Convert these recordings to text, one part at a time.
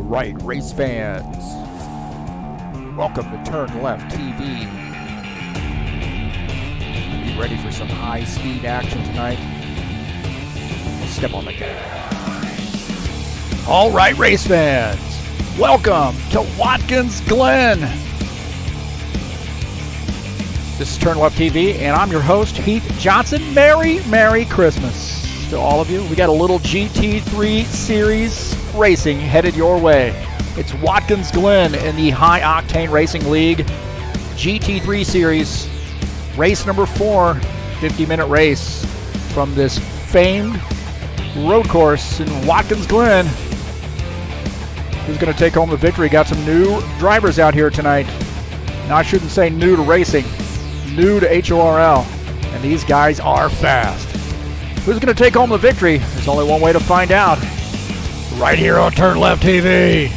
right, race fans. Welcome to TurnLeftTV. You ready for some high-speed action tonight? Step on the gas. All right, race fans. Welcome to Watkins Glen. This is TurnLeftTV, and I'm your host, Heath Johnson. Merry Christmas to all of you. We got a little GT3 series racing headed your way. It's Watkins Glen in the High Octane Racing League GT3 series, race number 4, 50-minute race from this famed road course in Watkins Glen. Who's going to take home the victory? Got some new drivers out here tonight. Now, I shouldn't say new to racing, new to HORL, and these guys are fast. Who's going to take home the victory? There's only one way to find out. Right here on TurnLeftTV.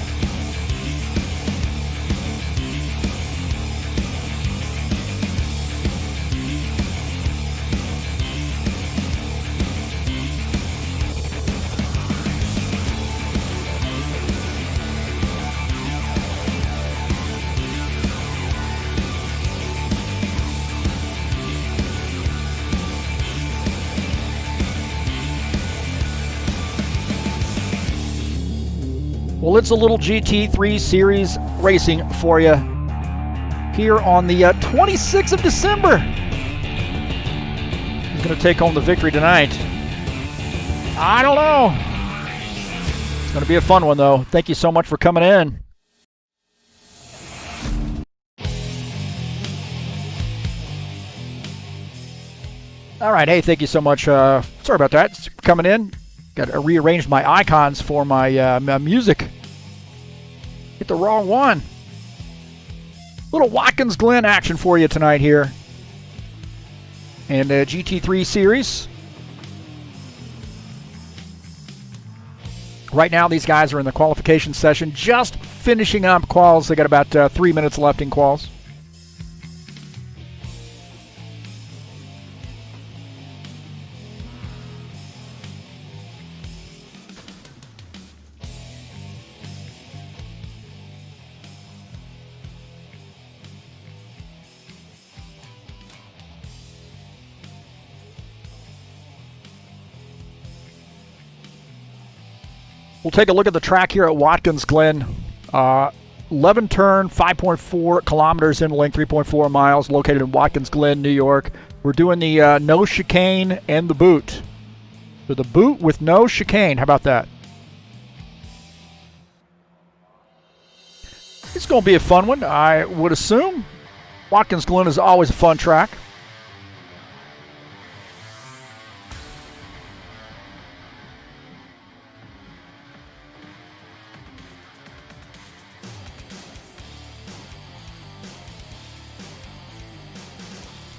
Well, it's a little GT3 series racing for you here on the 26th of December. Who's going to take home the victory tonight? I don't know. It's going to be a fun one, though. Thank you so much for coming in. All right. Hey, thank you so much. Sorry about that. For coming in. Got to rearrange my icons for my, my music. Hit the wrong one. Little Watkins Glen action for you tonight here. And GT3 series. Right now, these guys are in the qualification session, just finishing up quals. They got about 3 minutes left in quals. We'll take a look at the track here at Watkins Glen. 11 turn, 5.4 kilometers in length, 3.4 miles, located in Watkins Glen, New York. We're doing the no chicane and the boot. So the boot with no chicane. How about that? It's going to be a fun one, I would assume. Watkins Glen is always a fun track.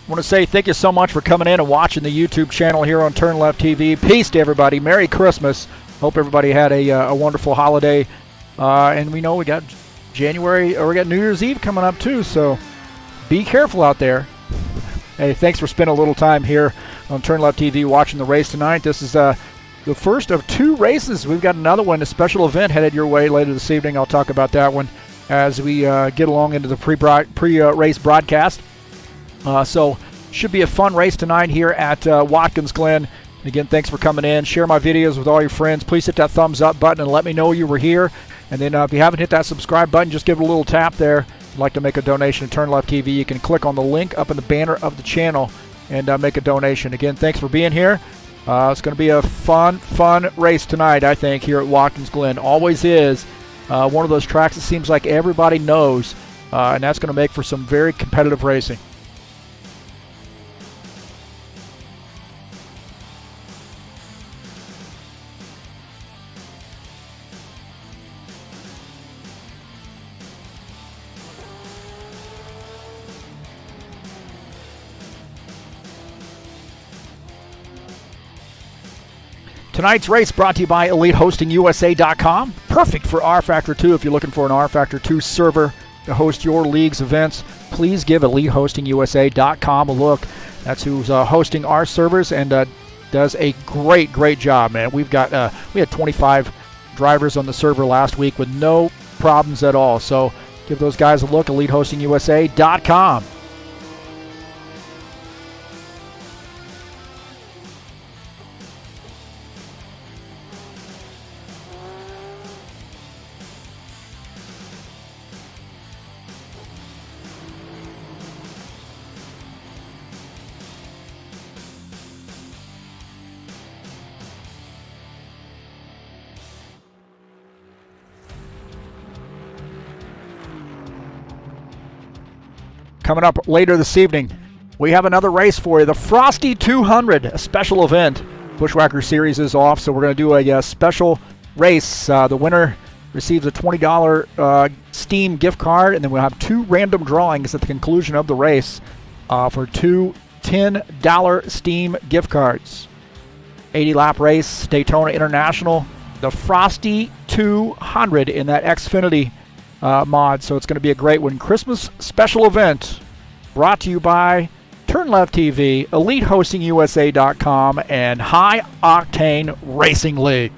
I want to say thank you so much for coming in and watching the YouTube channel here on TurnLeftTV. Peace to everybody. Merry Christmas. Hope everybody had a wonderful holiday. And we know we got we got New Year's Eve coming up too, so be careful out there. Hey, thanks for spending a little time here on TurnLeftTV watching the race tonight. This is the first of 2 races. We've got another one, a special event headed your way later this evening. I'll talk about that one as we get along into the pre-race broadcast. So should be a fun race tonight here at Watkins Glen. Again, thanks for coming in. Share my videos with all your friends. Please hit that thumbs up button and let me know you were here. And then if you haven't hit that subscribe button, just give it a little tap there. If you'd like to make a donation to TurnLeftTV, you can click on the link up in the banner of the channel and make a donation. Again, thanks for being here. It's going to be a fun race tonight, I think, here at Watkins Glen. Always is one of those tracks it seems like everybody knows, and that's going to make for some very competitive racing. Tonight's race brought to you by EliteHostingUSA.com. Perfect for rFactor 2 if you're looking for an rFactor 2 server to host your league's events. Please give EliteHostingUSA.com a look. That's who's hosting our servers and does a great job, man. We had 25 drivers on the server last week with no problems at all. So give those guys a look, EliteHostingUSA.com. Coming up later this evening, we have another race for you, the Frosty 200, a special event. Bushwhacker Series is off, so we're going to do a special race. The winner receives a $20 Steam gift card, and then we'll have 2 random drawings at the conclusion of the race for 2 $10 Steam gift cards. 80-lap race, Daytona International, the Frosty 200 in that Xfinity mod, so it's going to be a great one. Christmas special event brought to you by TurnLeftTV, EliteHostingUSA.com, and High Octane Racing League.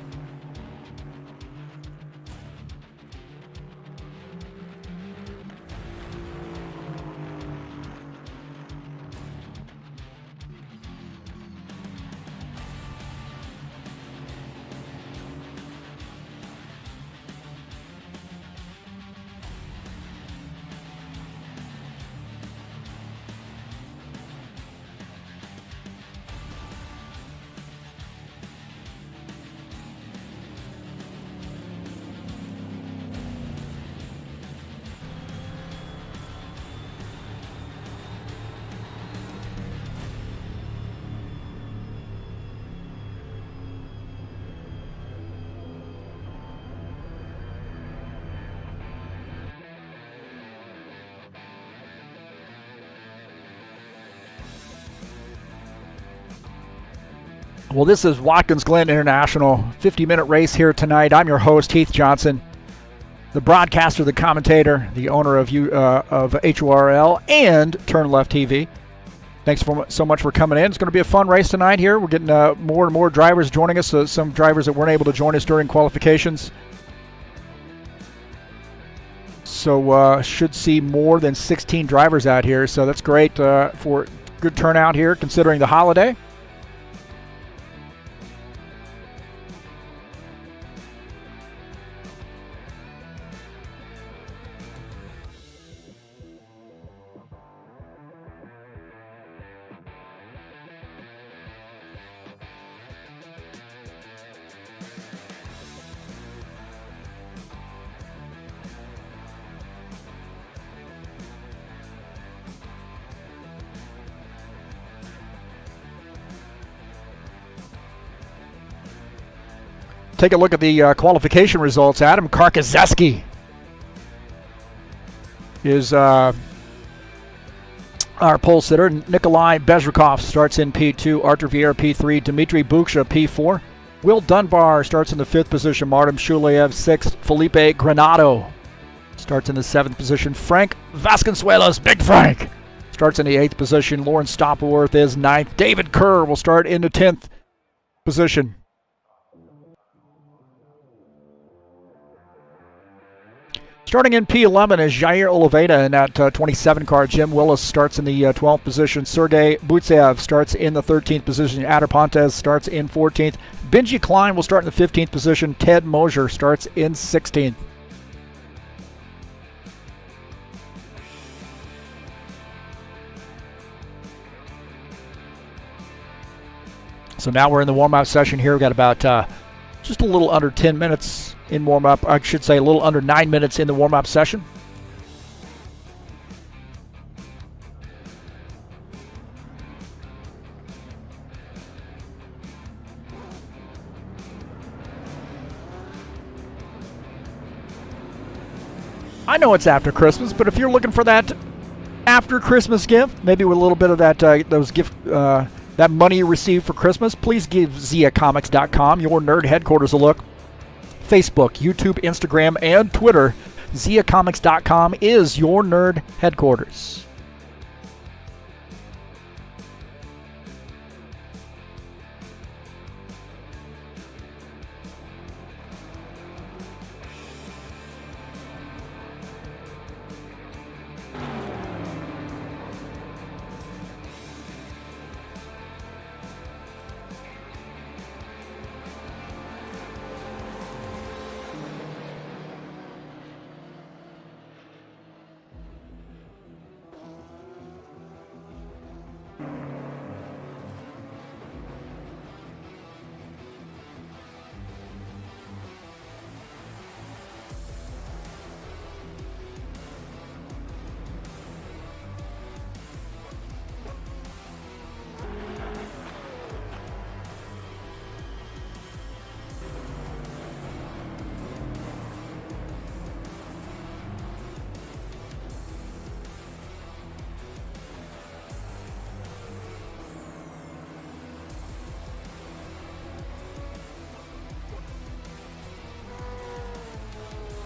Well, this is Watkins Glen International, 50-minute race here tonight. I'm your host, Heath Johnson, the broadcaster, the commentator, the owner of HORL and TurnLeftTV. Thanks so much for coming in. It's going to be a fun race tonight here. We're getting more and more drivers joining us, some drivers that weren't able to join us during qualifications. So should see more than 16 drivers out here, so that's great for good turnout here considering the holiday. Take a look at the qualification results. Adam Karkazeski is our pole sitter. Nikolai Bezrikov starts in P2. Artur Vieira P3. Dmitry Buksha P4. Will Dunbar starts in the 5th position. Martin Shulayev 6th. Felipe Granado starts in the 7th position. Frank Vasconcelos, Big Frank, starts in the 8th position. Lauren Stopworth is 9th. David Kerr will start in the 10th position. Starting in P11 is Jair Oliveira in that 27 car. Jim Willis starts in the 12th position. Sergei Butsev starts in the 13th position. Adder Pontes starts in 14th. Benji Klein will start in the 15th position. Ted Mosier starts in 16th. So now we're in the warm-up session here. We've got about just a little under 10 minutes in warm-up. I should say a little under 9 minutes in the warm-up session. I know it's after Christmas, but if you're looking for that after Christmas gift, maybe with a little bit of that that money you receive for Christmas, please give ZiaComics.com, your nerd headquarters, a look. Facebook, YouTube, Instagram, and Twitter. ZiaComics.com is your nerd headquarters.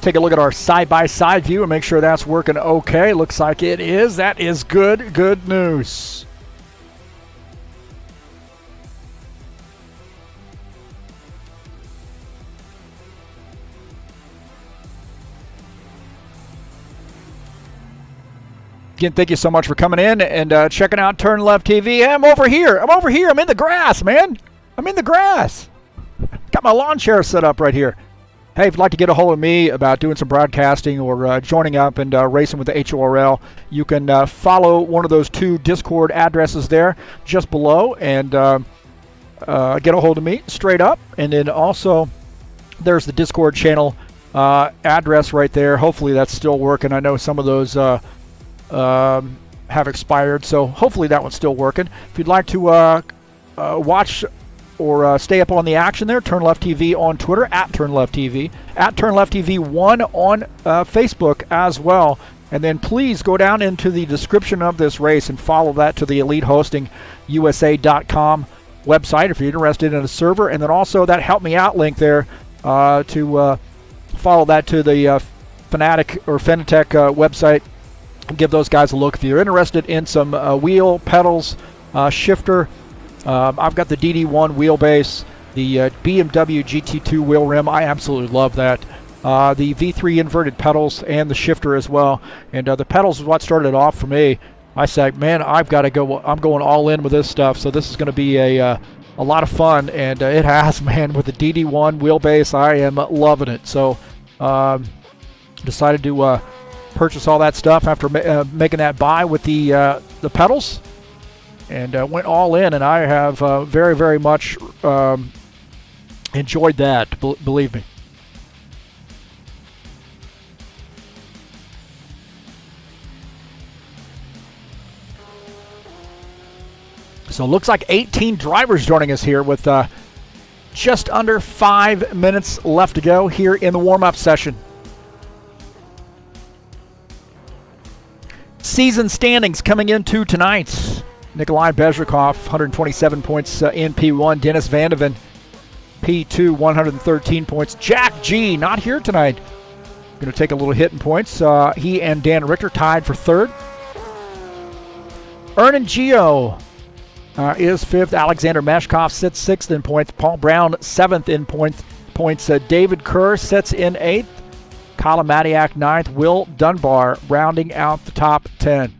Take a look at our side-by-side view and make sure that's working okay. Looks like it is. That is good news. Again, thank you so much for coming in and checking out TurnLeftTV. I'm over here. I'm in the grass, man. I'm in the grass. Got my lawn chair set up right here. Hey, if you'd like to get a hold of me about doing some broadcasting or joining up and racing with the HORL, you can follow one of those 2 Discord addresses there just below and get a hold of me straight up. And then also, there's the Discord channel address right there. Hopefully that's still working. I know some of those have expired, so hopefully that one's still working. If you'd like to watch or stay up on the action there, TurnLeftTV on Twitter, at TurnLeftTV, at TurnLeftTV1 on Facebook as well. And then please go down into the description of this race and follow that to the EliteHostingUSA.com website if you're interested in a server. And then also that Help Me Out link there to follow that to the Fanatic or Fenatech website. Give those guys a look if you're interested in some wheel, pedals, shifter. I've got the DD1 wheelbase, the BMW GT2 wheel rim. I absolutely love that. The V3 inverted pedals and the shifter as well. And the pedals is what started it off for me. I said, man, I've got to go. I'm going all in with this stuff. So this is going to be a lot of fun, and it has, man, with the DD1 wheelbase. I am loving it. So decided to purchase all that stuff after making that buy with the pedals, and went all in, and I have very much enjoyed that, believe me. So it looks like 18 drivers joining us here with just under 5 minutes left to go here in the warm-up session. Season standings coming into tonight. Nikolai Bezrikov, 127 points in P1. Dennis Vandeven, P2, 113 points. Jack G, not here tonight. Going to take a little hit in points. He and Dan Richter tied for 3rd. Ernan Gio is 5th. Alexander Meshkov sits 6th in points. Paul Brown, 7th in points. David Kerr sits in 8th. Colin Matiak 9th. Will Dunbar rounding out the top 10.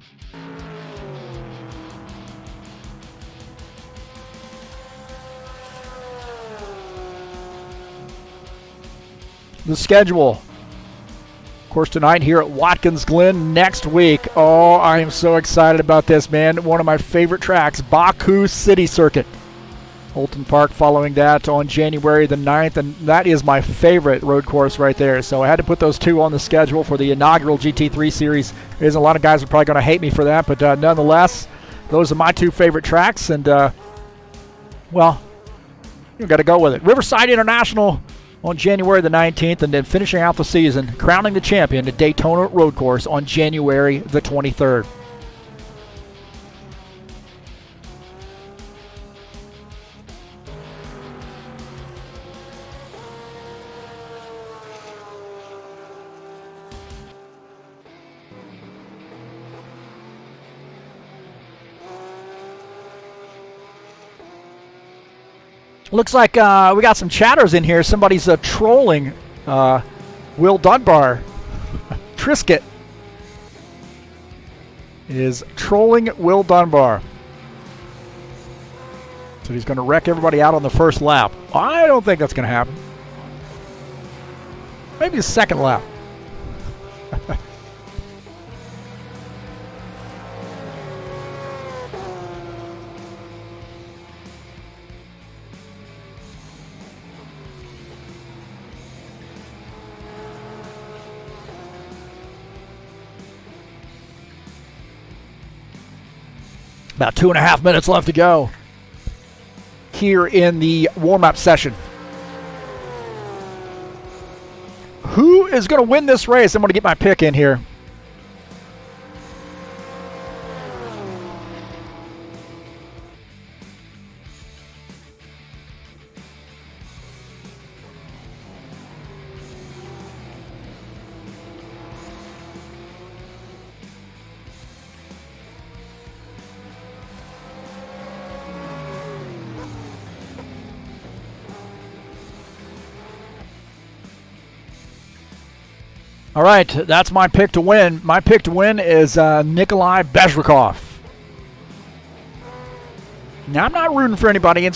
The schedule. Of course, tonight here at Watkins Glen. Next week. Oh, I am so excited about this, man. One of my favorite tracks, Baku City Circuit. Holton Park following that on January the 9th, and that is my favorite road course right there. So I had to put those 2 on the schedule for the inaugural GT3 series. There's a lot of guys who are probably going to hate me for that, but nonetheless, those are my 2 favorite tracks, and, well, you got to go with it. Riverside International on January the 19th, and then finishing out the season, crowning the champion at Daytona Road Course on January the 23rd. Looks like we got some chatters in here. Somebody's trolling Will Dunbar. Trisket is trolling Will Dunbar. So he's going to wreck everybody out on the first lap. I don't think that's going to happen. Maybe the second lap. About 2.5 minutes left to go here in the warm-up session. Who is going to win this race? I'm going to get my pick in here. All right, that's my pick to win. My pick to win is Nikolai Bezrikov. Now, I'm not rooting for anybody in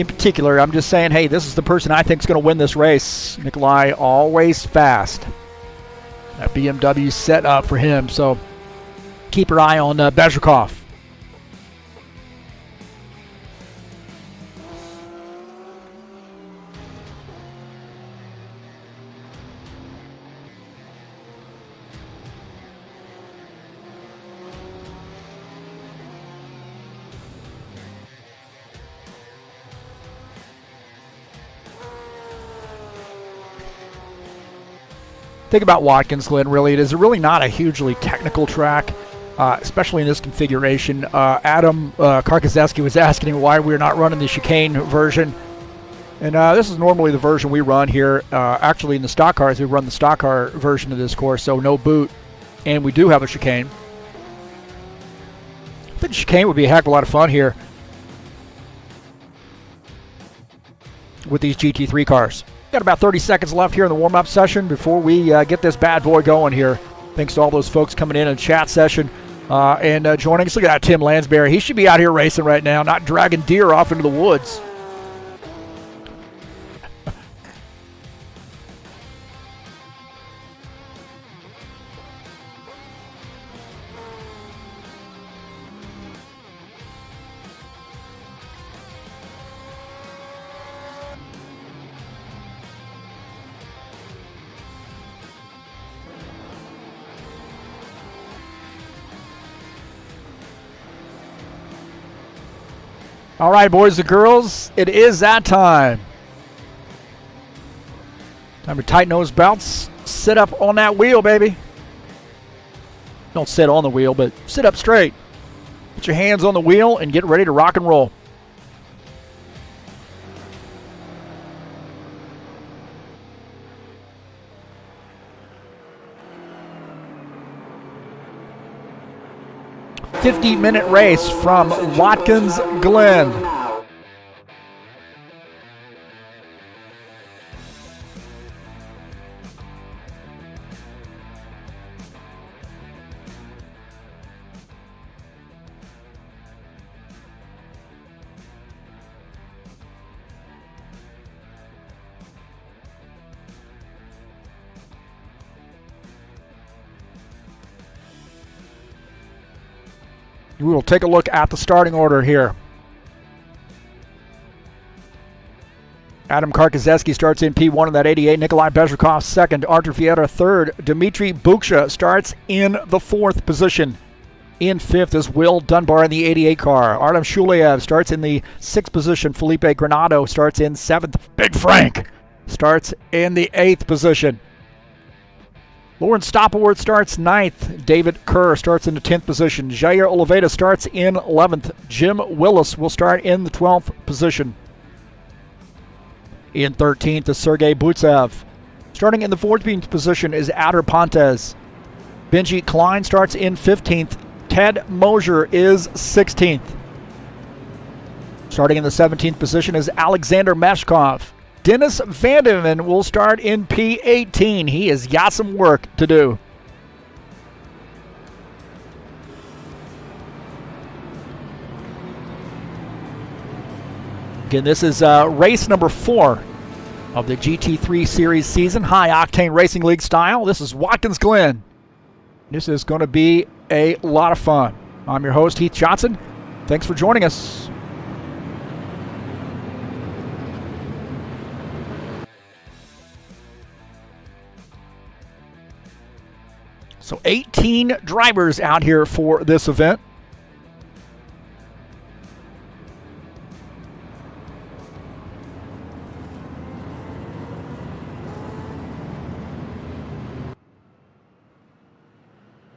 particular. I'm just saying, hey, this is the person I think is going to win this race. Nikolai, always fast. That BMW set up for him, so keep your eye on Bezrikov. Think about Watkins Glen, really. It is really not a hugely technical track, especially in this configuration. Adam Karkazeski was asking why we're not running the chicane version. And this is normally the version we run here. Actually, in the stock cars, we run the stock car version of this course, so no boot. And we do have a chicane. I think chicane would be a heck of a lot of fun here with these GT3 cars. Got about 30 seconds left here in the warm-up session before we get this bad boy going here. Thanks to all those folks coming in a chat session and joining us. Look at that Tim Lansbury. He should be out here racing right now, not dragging deer off into the woods. All right, boys and girls, it is that time. Time to tighten those belts. Sit up on that wheel, baby. Don't sit on the wheel, but sit up straight. Put your hands on the wheel and get ready to rock and roll. $50-minute race from Watkins Glen. We will take a look at the starting order here. Adam Karkazeski starts in P1 in that 88. Nikolai Bezrikov second. Artur Vieira third. Dmitry Buksha starts in the 4th position. In 5th is Will Dunbar in the 88 car. Artem Shuleyev starts in the 6th position. Felipe Granado starts in 7th. Big Frank starts in the 8th position. Lauren Stoppelworth starts 9th. David Kerr starts in the 10th position. Jair Oliveira starts in 11th. Jim Willis will start in the 12th position. In 13th is Sergei Butsev. Starting in the 14th position is Adder Pontes. Benji Klein starts in 15th. Ted Mosier is 16th. Starting in the 17th position is Alexander Meshkov. Dennis Vandeman will start in P18. He has got some work to do. Again, this is race number 4 of the GT3 Series season, High Octane Racing League style. This is Watkins Glen. This is going to be a lot of fun. I'm your host, Heath Johnson. Thanks for joining us. So 18 drivers out here for this event.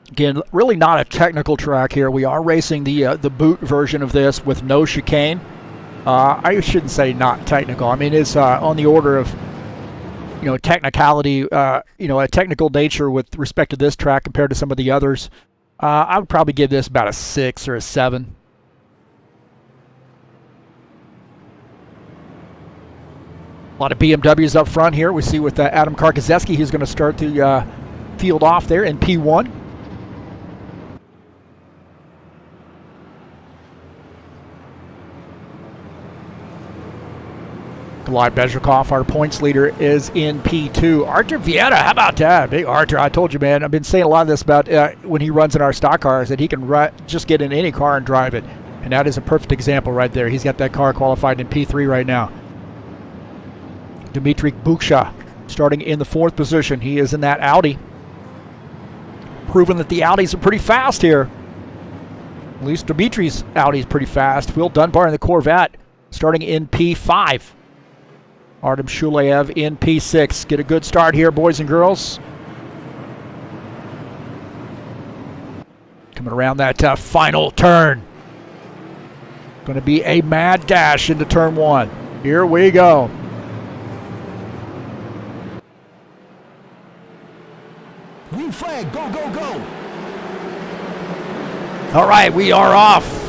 Again, really not a technical track here. We are racing the boot version of this with no chicane. I shouldn't say not technical. I mean, it's on the order of, technicality, a technical nature with respect to this track compared to some of the others. I would probably give this about a 6 or a 7. A lot of BMWs up front here. We see with Adam Karkazeski, he's going to start the field off there in P1. Nikolai Bezrikov, our points leader, is in P2. Artur Vieta, how about that? Big Artur, I told you, man. I've been saying a lot of this about when he runs in our stock cars, that he can just get in any car and drive it. And that is a perfect example right there. He's got that car qualified in P3 right now. Dmitry Buksha starting in the 4th position. He is in that Audi. Proving that the Audis are pretty fast here. At least Dimitri's Audi is pretty fast. Will Dunbar in the Corvette starting in P5. Artem Shuleyev in P6. Get a good start here, boys and girls. Coming around that final turn. Going to be a mad dash into turn 1. Here we go. Green flag, go, go, go. All right, we are off.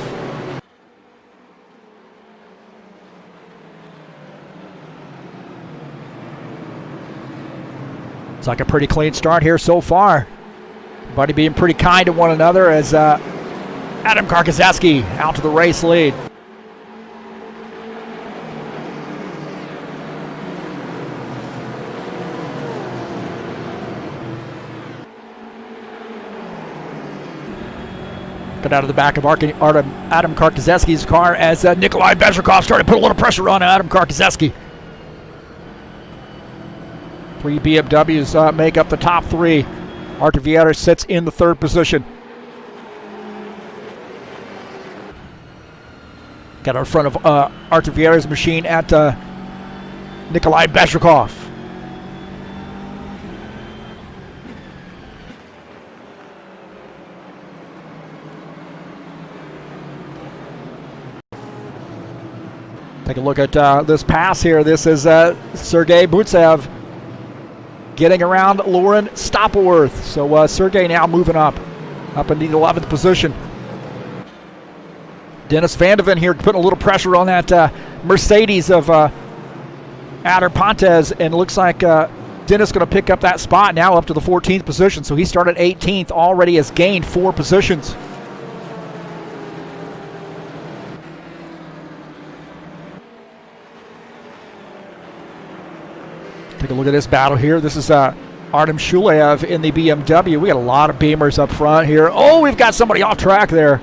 It's like a pretty clean start here so far. Everybody being pretty kind to one another as Adam Karkazeski out to the race lead. Got out of the back of Adam Karkazeski's car as Nikolai Bezrikov started to put a little pressure on Adam Karkazeski. 3 BMWs make up the top 3. Artur Vieta sits in the 3rd position. Got in front of Artur Vieta's machine at Nikolai Bezrikov. Take a look at this pass here. This is Sergei Butsev getting around Lauren Stoppelworth. So Sergei now moving up in the 11th position. Dennis Vandeven here putting a little pressure on that Mercedes of Adder Pontes, and it looks like Dennis going to pick up that spot now up to the 14th position. So he started 18th, already has gained 4 positions. Take a look at this battle here. This is Artem Shuleyev in the BMW. We got a lot of Beamers up front here. Oh, we've got somebody off track there.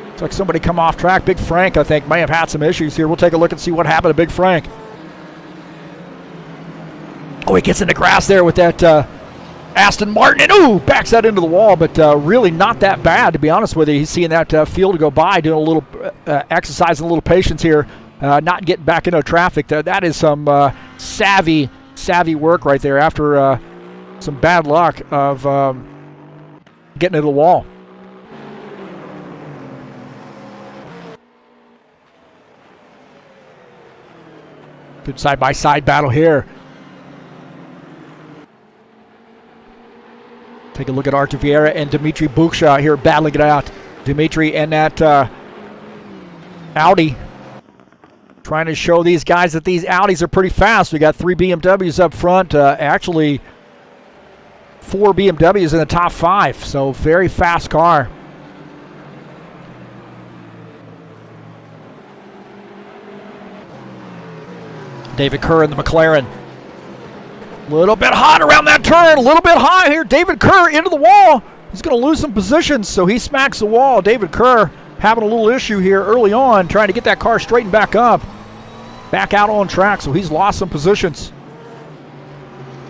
Looks like somebody come off track. Big Frank, I think, may have had some issues here. We'll take a look and see what happened to Big Frank. Oh, he gets in the grass there with that Aston Martin, and ooh, backs that into the wall, but really not that bad, to be honest with you. He's seeing that field go by, doing a little exercise and a little patience here, not getting back into traffic. That is some savvy work right there after some bad luck of getting into the wall. Good side-by-side battle here. Take a look at Artur Vieta and Dmitry Buksha here battling it out. Dmitry and that Audi, trying to show these guys that these Audis are pretty fast. We got 3 BMWs up front, actually 4 BMWs in the top 5, so very fast car. David Kerr in the McLaren. A little bit hot around that turn, a little bit high here. David Kerr into the wall. He's going to lose some positions, so he smacks the wall. David Kerr having a little issue here early on, trying to get that car straightened back up. Back out on track, so he's lost some positions.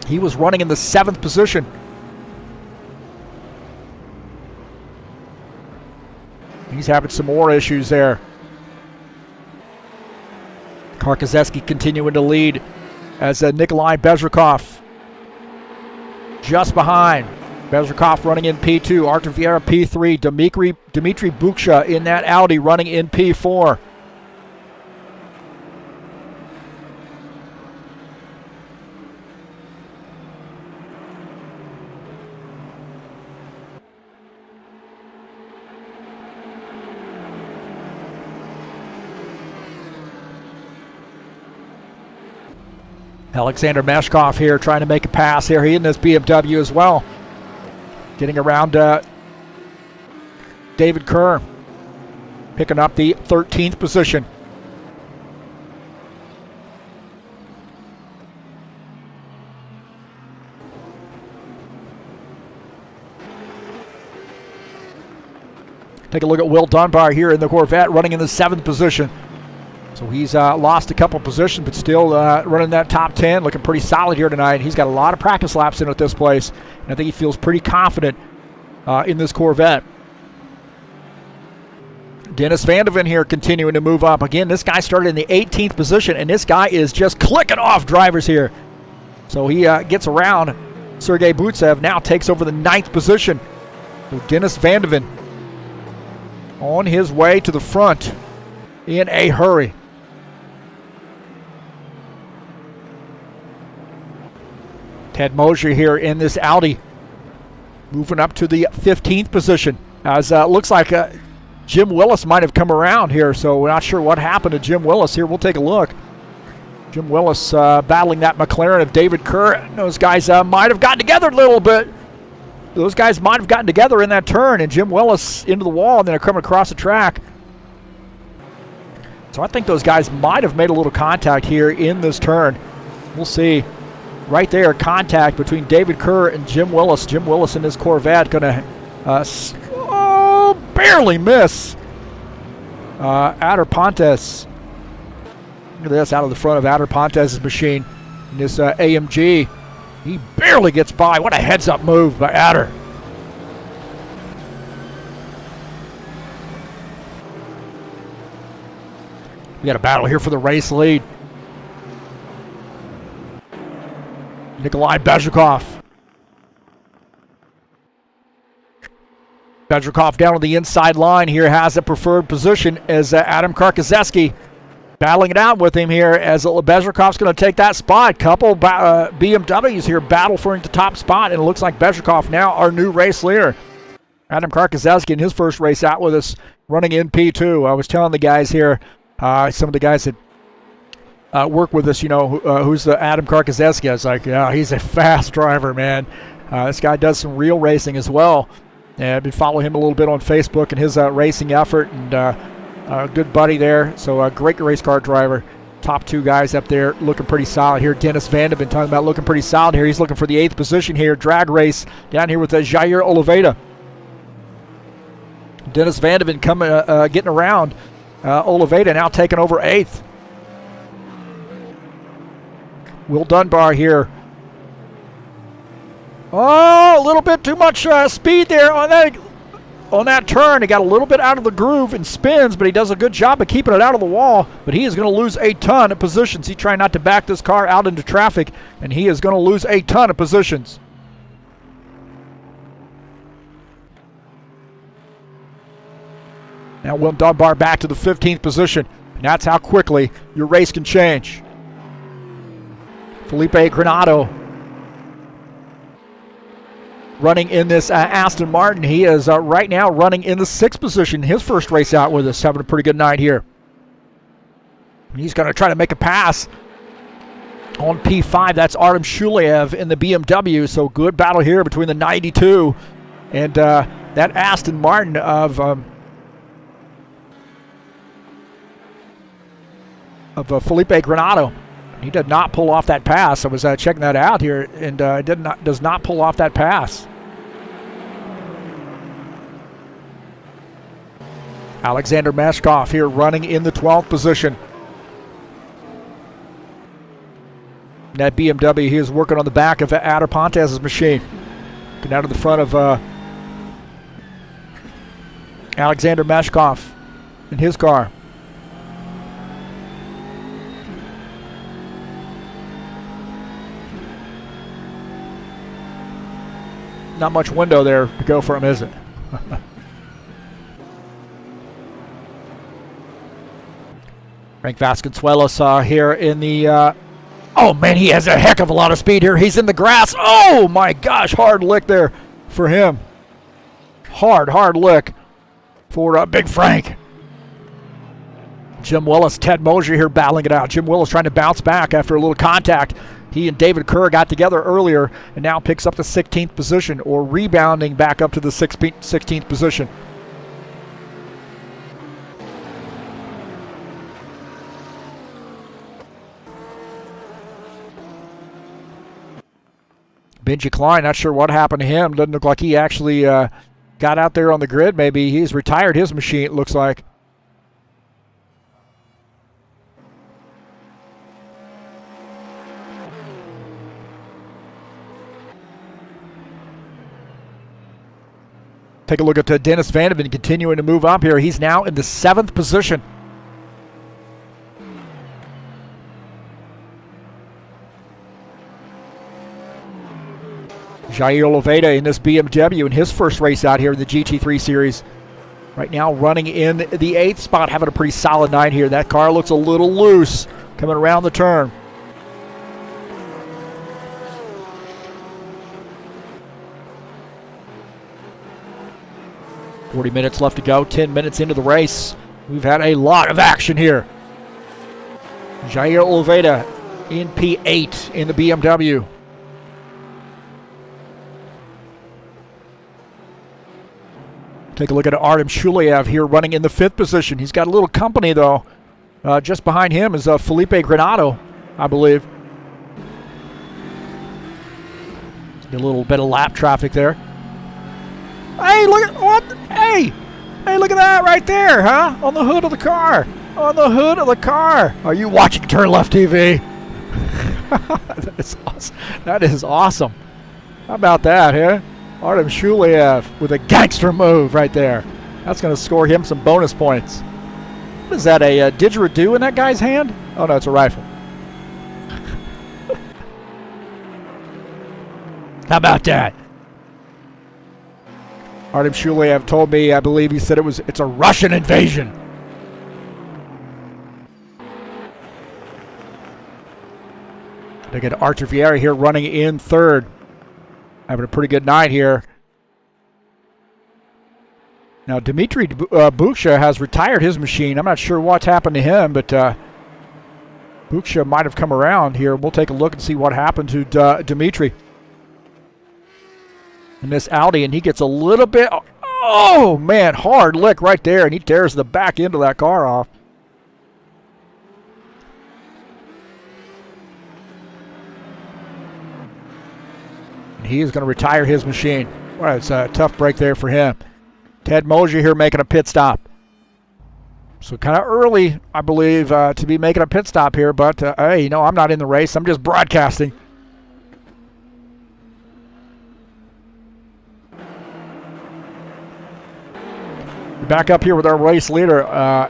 He was running in the 7th position. He's having some more issues there. Karkazeski continuing to lead as Nikolai Bezrikov just behind. Bezrikov running in P2. Artur Vieta P3. Dmitry Buksha in that Audi running in P4. Alexander Meshkov here trying to make a pass here. He in this BMW as well. Getting around David Kerr, picking up the 13th position. Take a look at Will Dunbar here in the Corvette, running in the 7th position. So he's lost a couple positions, but still running that top 10, looking pretty solid here tonight. He's got a lot of practice laps in at this place, and I think he feels pretty confident in this Corvette. Dennis Van de Ven here continuing to move up. Again, this guy started in the 18th position, and this guy is just clicking off drivers here. So he gets around Sergei Butsev, now takes over the 9th position. So Dennis Van de Ven on his way to the front in a hurry. Ted Mosier here in this Audi, moving up to the 15th position. As looks like Jim Willis might have come around here, so we're not sure what happened to Jim Willis here. We'll take a look. Jim Willis battling that McLaren of David Kerr. Those guys might have gotten together a little bit. Those guys might have gotten together in that turn, and Jim Willis into the wall, and then coming across the track. So I think those guys might have made a little contact here in this turn. We'll see. Right there, contact between David Kerr and Jim Willis. Jim Willis in his Corvette going to barely miss Adder Pontes. Look at this, out of the front of Adder Pontes' machine in this AMG. He barely gets by. What a heads-up move by Adder. We got a battle here for the race lead. Nikolai Bezrikov. Bezrikov down on the inside line here has a preferred position as Adam Karkazeski battling it out with him here as Bezrikov's going to take that spot. Couple BMWs here battle for the top spot, and it looks like Bezrikov now our new race leader. Adam Karkazeski in his first race out with us running in P2. I was telling the guys here, some of the guys that work with us, you know, who's the Adam Karkazeski. I was like, yeah, he's a fast driver, man. This guy does some real racing as well. And I've been following him a little bit on Facebook and his racing effort, and good buddy there. So a great race car driver. Top two guys up there looking pretty solid here. Dennis Van de Ven talking about looking pretty solid here. He's looking for the 8th position here. Drag race down here with Jair Oliveira. Dennis Van de Ven coming, getting around Oliveira, now taking over 8th. Will Dunbar here. Oh, a little bit too much speed there on that turn. He got a little bit out of the groove and spins, but he does a good job of keeping it out of the wall. But he is going to lose a ton of positions. He's trying not to back this car out into traffic, and he is going to lose a ton of positions. Now Will Dunbar back to the 15th position, and that's how quickly your race can change. Felipe Granado running in this Aston Martin. He is right now running in the 6th position. His first race out with us, having a pretty good night here. He's going to try to make a pass on P5. That's Artem Shuliev in the BMW. So good battle here between the 92 and that Aston Martin of Felipe Granado. He did not pull off that pass. I was checking that out here, and does not pull off that pass. Alexander Meshkov here running in the 12th position. That BMW, he is working on the back of Adder Pontes' machine. Getting out of the front of Alexander Meshkov in his car. Not much window there to go for him, is it? Frank Vasconcelos here in the... oh, man, he has a heck of a lot of speed here. He's in the grass. Oh, my gosh, hard lick there for him. Hard lick for Big Frank. Jim Willis, Ted Mosier here battling it out. Jim Willis trying to bounce back after a little contact He and David Kerr got together earlier and now picks up the 16th position, or rebounding back up to the 16th position. Benji Klein, not sure what happened to him. Doesn't look like he actually got out there on the grid. Maybe he's retired his machine, it looks like. Take a look at Dennis Vandeven continuing to move up here. He's now in the 7th position. Jair Oliveira in this BMW in his first race out here in the GT3 series. Right now running in the 8th spot, having a pretty solid night here. That car looks a little loose coming around the turn. "40 minutes left to go, 10 minutes into the race. We've had a lot of action here. Jair Oliveira in P8 in the BMW. Take a look at Artem Shuliev here running in the 5th position. He's got a little company, though. Just behind him is Felipe Granado, I believe. A little bit of lap traffic there. Hey, look at what? Hey, look at that right there, huh? On the hood of the car. On the hood of the car. Are you watching TurnLeft TV? That is awesome. That is awesome. How about that, huh? Artem Shuliev with a gangster move right there. That's going to score him some bonus points. What is that, a didgeridoo in that guy's hand? Oh, no, it's a rifle. How about that? Artem Shuliev told me, I believe he said it's a Russian invasion. Look at Artur Vieira here running in 3rd. Having a pretty good night here. Now, Dmitry Buksha has retired his machine. I'm not sure what's happened to him, but Buksha might have come around here. We'll take a look and see what happened to Dmitry in this Audi, and he gets a little bit... Oh, man, hard lick right there, and he tears the back end of that car off. He is going to retire his machine. Well, it's a tough break there for him. Ted Mosier here making a pit stop. So kind of early, I believe, to be making a pit stop here. But, hey, you know, I'm not in the race. I'm just broadcasting. Back up here with our race leader.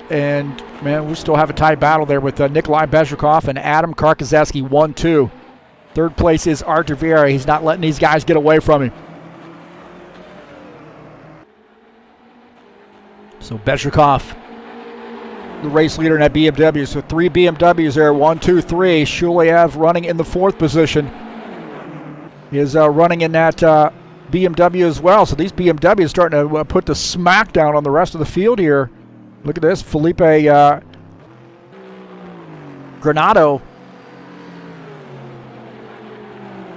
And, man, we still have a tight battle there with Nikolai Bezrikov and Adam Karkazeski, 1-2. 3rd place is Artur Vieira. He's not letting these guys get away from him. So Bezrikov, the race leader in that BMW. So 3 BMWs there, 1, 2, 3. Shuliev running in the 4th position. He is running in that BMW as well. So these BMWs starting to put the smack down on the rest of the field here. Look at this, Felipe Granado.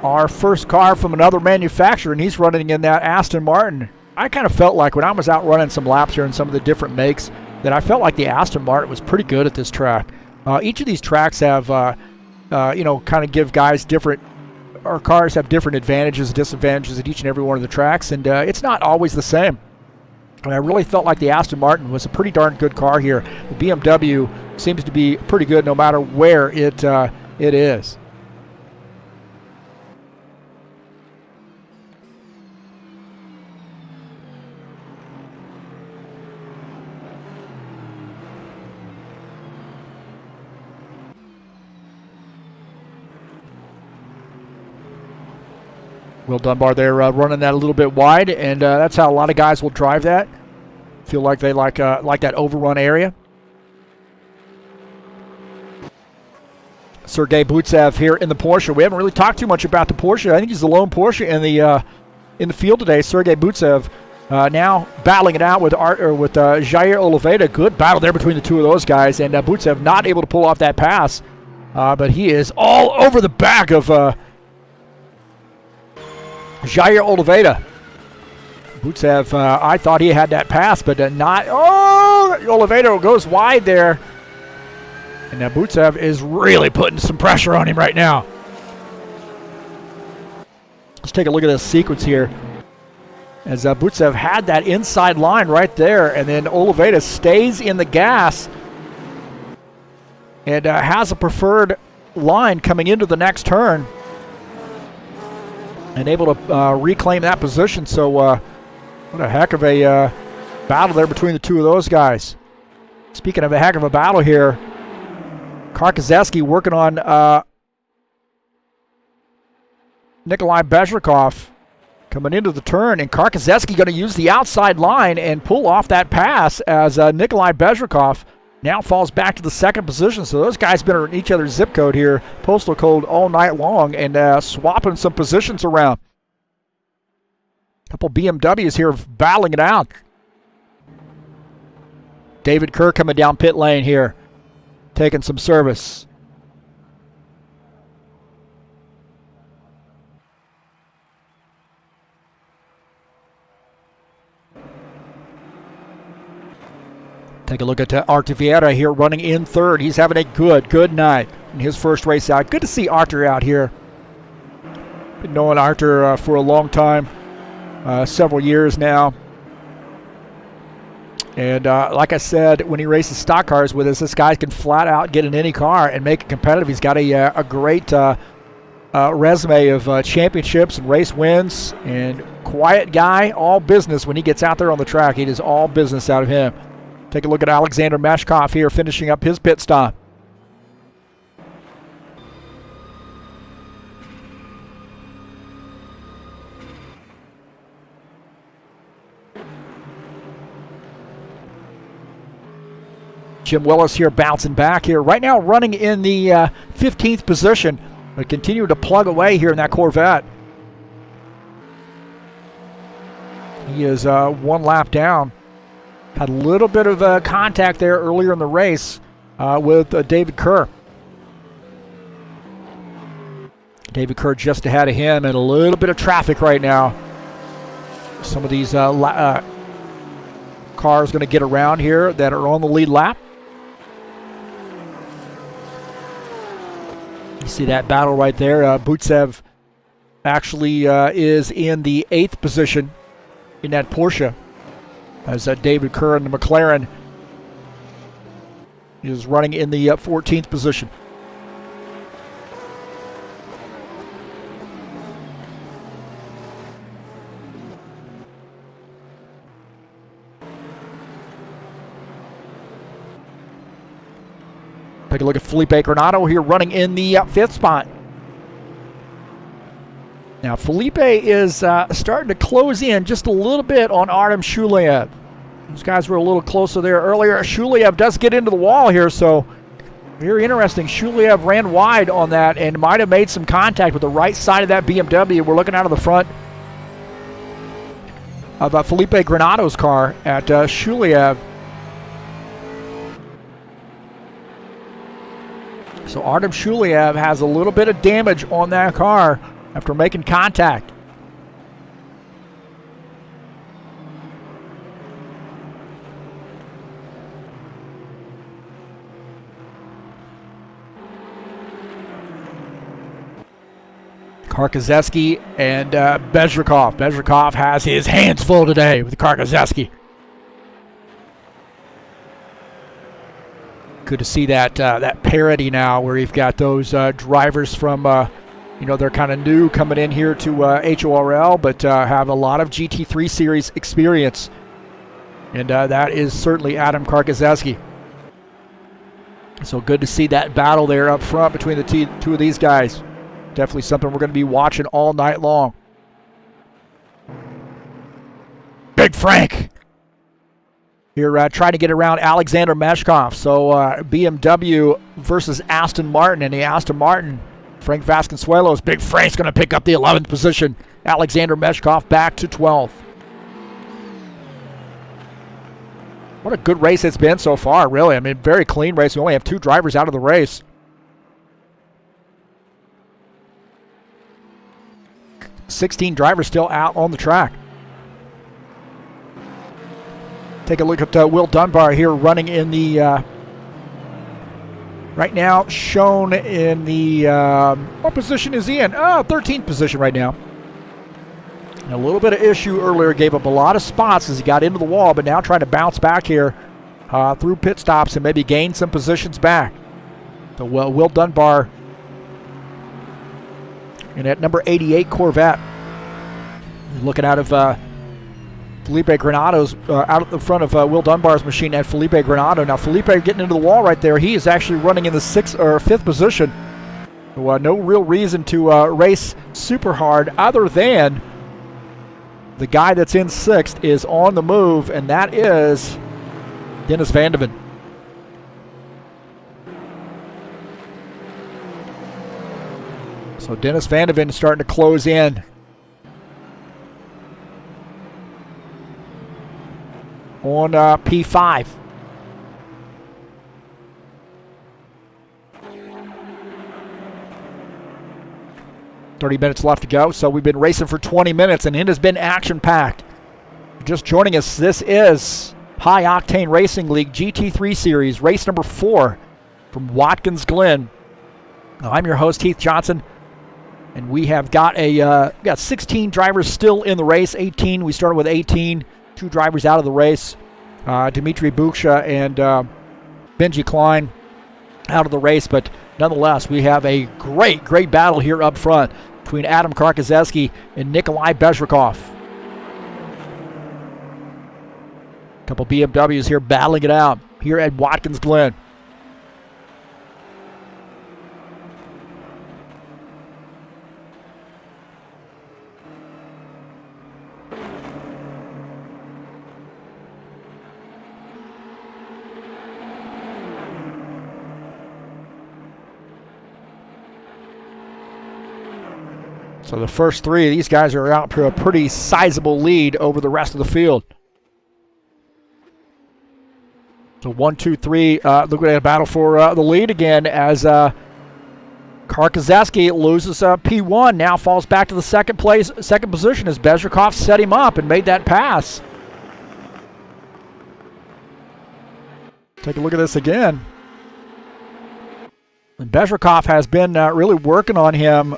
Our first car from another manufacturer, and he's running in that Aston Martin. I kind of felt like when I was out running some laps here in some of the different makes that I felt like the Aston Martin was pretty good at this track. Each of these tracks have, you know, kind of give guys different, our cars have different advantages and disadvantages at each and every one of the tracks, and it's not always the same. And I really felt like the Aston Martin was a pretty darn good car here. The BMW seems to be pretty good no matter where it is. Will Dunbar there running that a little bit wide, and that's how a lot of guys will drive that. Feel like they like that overrun area. Sergei Butsev here in the Porsche. We haven't really talked too much about the Porsche. I think he's the lone Porsche in the field today. Sergei Butsev now battling it out with Jair Oliveira. Good battle there between the two of those guys, and Butsev not able to pull off that pass. But he is all over the back of Jair Oliveira. Butsev, I thought he had that pass, but not. Oh, Oliveira goes wide there. And now Butsev is really putting some pressure on him right now. Let's take a look at this sequence here. As Butsev had that inside line right there, and then Oliveira stays in the gas and has a preferred line coming into the next turn and able to reclaim that position. So what a heck of a battle there between the two of those guys. Speaking of a heck of a battle here, Karkozeski working on Nikolai Bezrikov coming into the turn, and Karkozeski going to use the outside line and pull off that pass as Nikolai Bezrikov now falls back to the second position. So those guys been in each other's zip code here, postal code all night long, and swapping some positions around. A couple BMWs here battling it out. David Kerr coming down pit lane here, taking some service. Take a look at Artur Vieira here running in third. He's having a good night in his first race out. Good to see Artur out here. Been knowing Artur for a long time, several years now. And like I said, when he races stock cars with us, this guy can flat out get in any car and make it competitive. He's got a great resume of championships and race wins. And quiet guy, all business when he gets out there on the track. It is all business out of him. Take a look at Alexander Meshkov here finishing up his pit stop. Jim Willis here bouncing back here. Right now running in the 15th position, but continue to plug away here in that Corvette. He is one lap down. Had a little bit of contact there earlier in the race with David Kerr. David Kerr just ahead of him, and a little bit of traffic right now. Some of these cars going to get around here that are on the lead lap. You see that battle right there. Butsev actually is in the 8th position in that Porsche, as David Kerr in the McLaren is running in the 14th position. Take a look at Felipe Granado here running in the 5th spot. Now, Felipe is starting to close in just a little bit on Artem Shuliev. Those guys were a little closer there earlier. Shuliev does get into the wall here, so very interesting. Shuliev ran wide on that and might have made some contact with the right side of that BMW. We're looking out of the front of Felipe Granado's car at Shuliev. So Artem Shuliev has a little bit of damage on that car after making contact. Karkozeski and Bezrikov. Bezrikov has his hands full today with Karkozeski. Good to see that that parity now, where you've got those drivers from, they're kind of new coming in here to HORL, but have a lot of GT3 series experience. And that is certainly Adam Karkozeski. So good to see that battle there up front between the two of these guys. Definitely something we're going to be watching all night long. Big Frank here trying to get around Alexander Meshkov. So BMW versus Aston Martin, and the Aston Martin, Frank Vasconcelos. Big Frank's going to pick up the 11th position. Alexander Meshkov back to 12th. What a good race it's been so far, really. I mean, very clean race. We only have 2 drivers out of the race. 16 drivers still out on the track. Take a look at Will Dunbar here running in the, right now shown in the, what position is he in? 13th position right now. And a little bit of issue earlier, gave up a lot of spots as he got into the wall, but now trying to bounce back here through pit stops and maybe gain some positions back. So Will Dunbar in that number 88 Corvette. Looking out of Felipe Granado's, out at the front of Will Dunbar's machine at Felipe Granado. Now Felipe getting into the wall right there. He is actually running in the 6th or 5th position. So, no real reason to race super hard other than the guy that's in 6th is on the move, and that is Dennis Van de Ven. So Dennis Van de Ven is starting to close in on P5. "30 minutes left to go, so we've been racing for 20 minutes, and it has been action-packed. Just joining us, this is High Octane Racing League GT3 Series, race number 4 from Watkins Glen. I'm your host, Heath Johnson, and we have got 16 drivers still in the race. 18, we started with 18. 2 drivers out of the race. Dmitry Buksha and Benji Klein out of the race, but nonetheless, we have a great battle here up front between Adam Karkozeski and Nikolai Bezrikov. A couple BMWs here battling it out here at Watkins Glen. So the first 3 of these guys are out for a pretty sizable lead over the rest of the field. So 1, 2, 3, looking at a battle for the lead again as Karkozeski loses P1, now falls back to the second position as Bezrikov set him up and made that pass. Take a look at this again. And Bezrikov has been really working on him,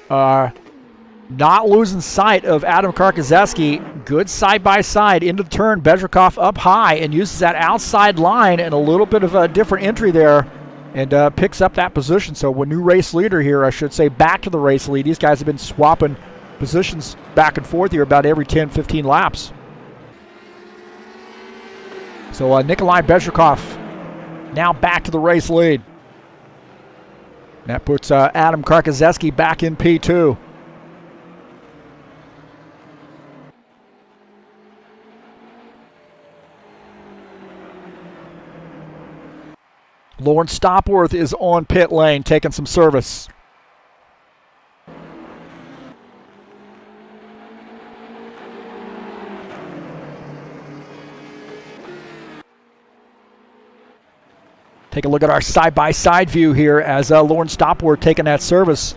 not losing sight of Adam Karkozeski. Good side-by-side into the turn. Bezrikov up high and uses that outside line and a little bit of a different entry there and picks up that position. So a new race leader here, I should say, back to the race lead. These guys have been swapping positions back and forth here about every 10, 15 laps. So Nikolai Bezrikov now back to the race lead. That puts Adam Karkozeski back in P2. Lawrence Stopworth is on pit lane taking some service. Take a look at our side-by-side view here as Lawrence Stopworth taking that service.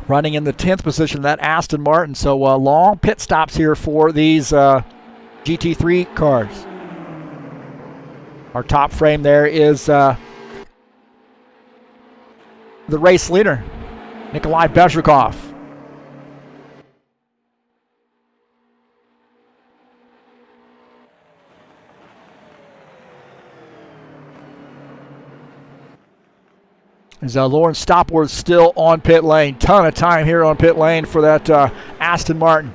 Running in the 10th position, that Aston Martin. So long pit stops here for these GT3 cars. Our top frame there is the race leader, Nikolai Bezrikov. As Lawrence Stopworth still on pit lane. Ton of time here on pit lane for that Aston Martin.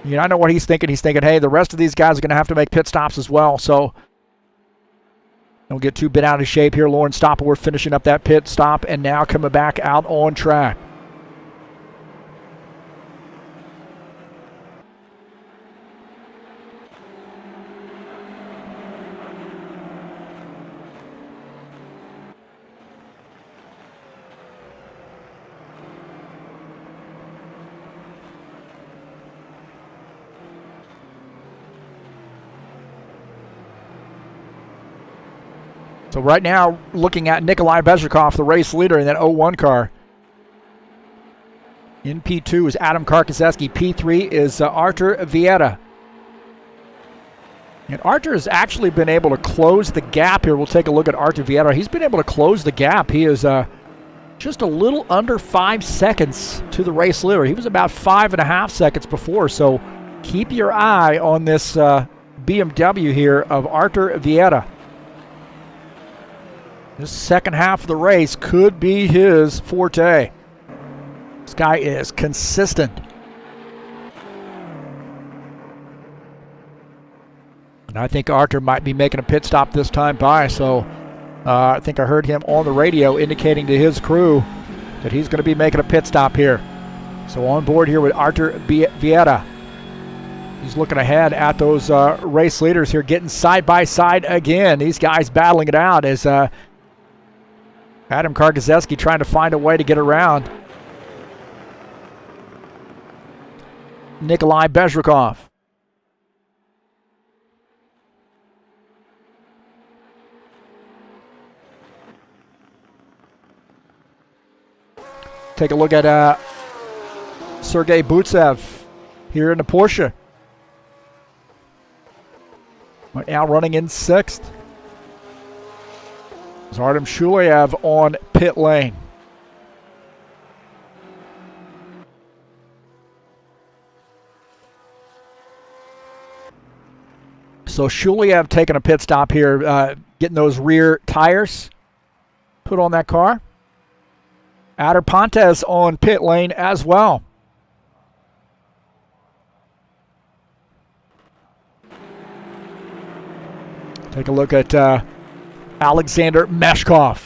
You know, I know what he's thinking. He's thinking, hey, the rest of these guys are going to have to make pit stops as well. So don't get too bent out of shape here. Lawrence Stopworth finishing up that pit stop and now coming back out on track. So right now, looking at Nikolai Bezrikov, the race leader in that 01 car. In P2 is Adam Karkoseski. P3 is Artur Vieira. And Artur has actually been able to close the gap here. We'll take a look at Artur Vieira. He's been able to close the gap. He is just a little under 5 seconds to the race leader. He was about 5.5 seconds before. So keep your eye on this BMW here of Artur Vieira. This second half of the race could be his forte. This guy is consistent. And I think Artur might be making a pit stop this time by, so I think I heard him on the radio indicating to his crew that he's going to be making a pit stop here. So on board here with Artur Vieira. He's looking ahead at those race leaders here, getting side by side again. These guys battling it out as Adam Karkoseski trying to find a way to get around Nikolai Bezrikov. Take a look at Sergei Butsev here in the Porsche. Right now running in 6th. There's Artem Shuliev on pit lane. So Shuliev taking a pit stop here, getting those rear tires put on that car. Adder Pontes on pit lane as well. Take a look at Alexander Meshkov.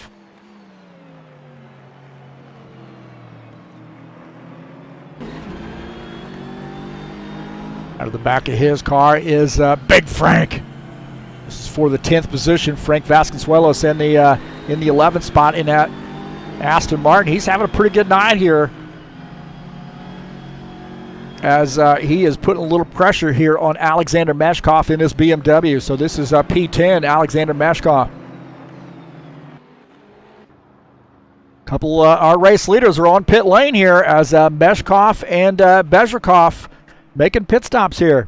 Out of the back of his car is Big Frank. This is for the 10th position. Frank Vasconcelos in the 11th spot in that Aston Martin. He's having a pretty good night here as he is putting a little pressure here on Alexander Meshkov in his BMW. So this is P10, Alexander Meshkov. Couple our race leaders are on pit lane here as Meshkov and Bezrikov making pit stops here.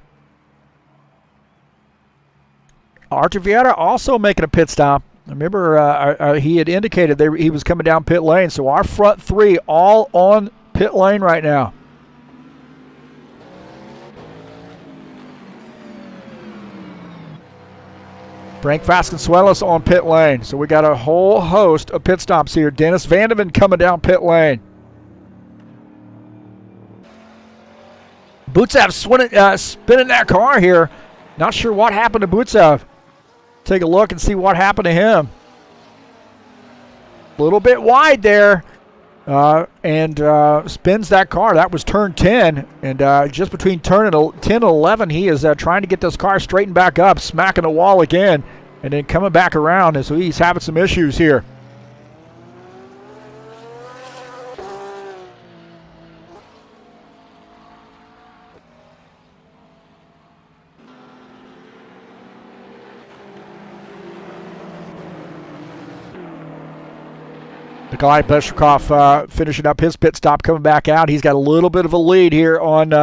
Artur Vieira also making a pit stop. Remember, he had indicated he was coming down pit lane, so our front three all on pit lane right now. Frank Vasconcelos on pit lane, so we got a whole host of pit stops here. Dennis Vandeven coming down pit lane. Butsev spinning that car here. Not sure what happened to Butsev. Take a look and see what happened to him. A little bit wide there and spins that car. That was turn 10. And just between turn 10 and 11, he is trying to get this car straightened back up, smacking the wall again, and then coming back around. And so he's having some issues here. Nikolai Bezrikov finishing up his pit stop, coming back out. He's got a little bit of a lead here on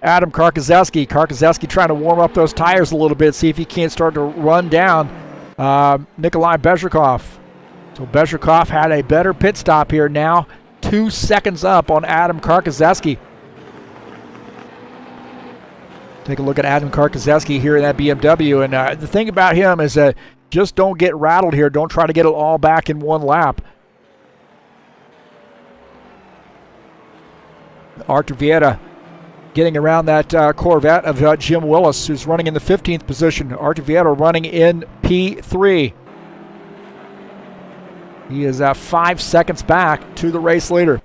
Adam Karkoseski. Karkoseski trying to warm up those tires a little bit, see if he can't start to run down Nikolai Bezrikov. So Bezrikov had a better pit stop here, now 2 seconds up on Adam Karkoseski. Take a look at Adam Karkoseski here in that BMW. And the thing about him is just don't get rattled here. Don't try to get it all back in one lap. Artur Vieira getting around that Corvette of Jim Willis, who's running in the 15th position. Artur Vieira running in P3. He is 5 seconds back to the race leader.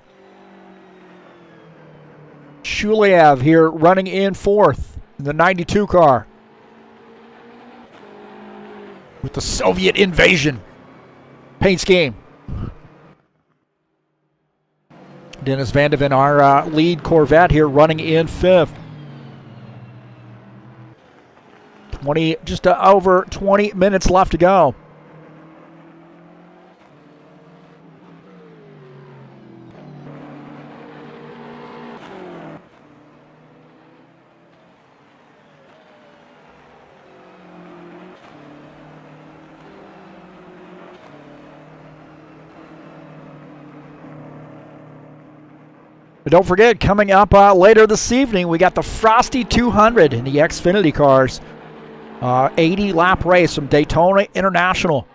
Shuliev here running in 4th in the 92 car. With the Soviet invasion paint scheme. Dennis Vandeven, our lead Corvette here, running in 5th. Just over 20 minutes left to go. But don't forget, coming up later this evening, we got the Frosty 200 in the Xfinity cars. 80-lap race from Daytona International.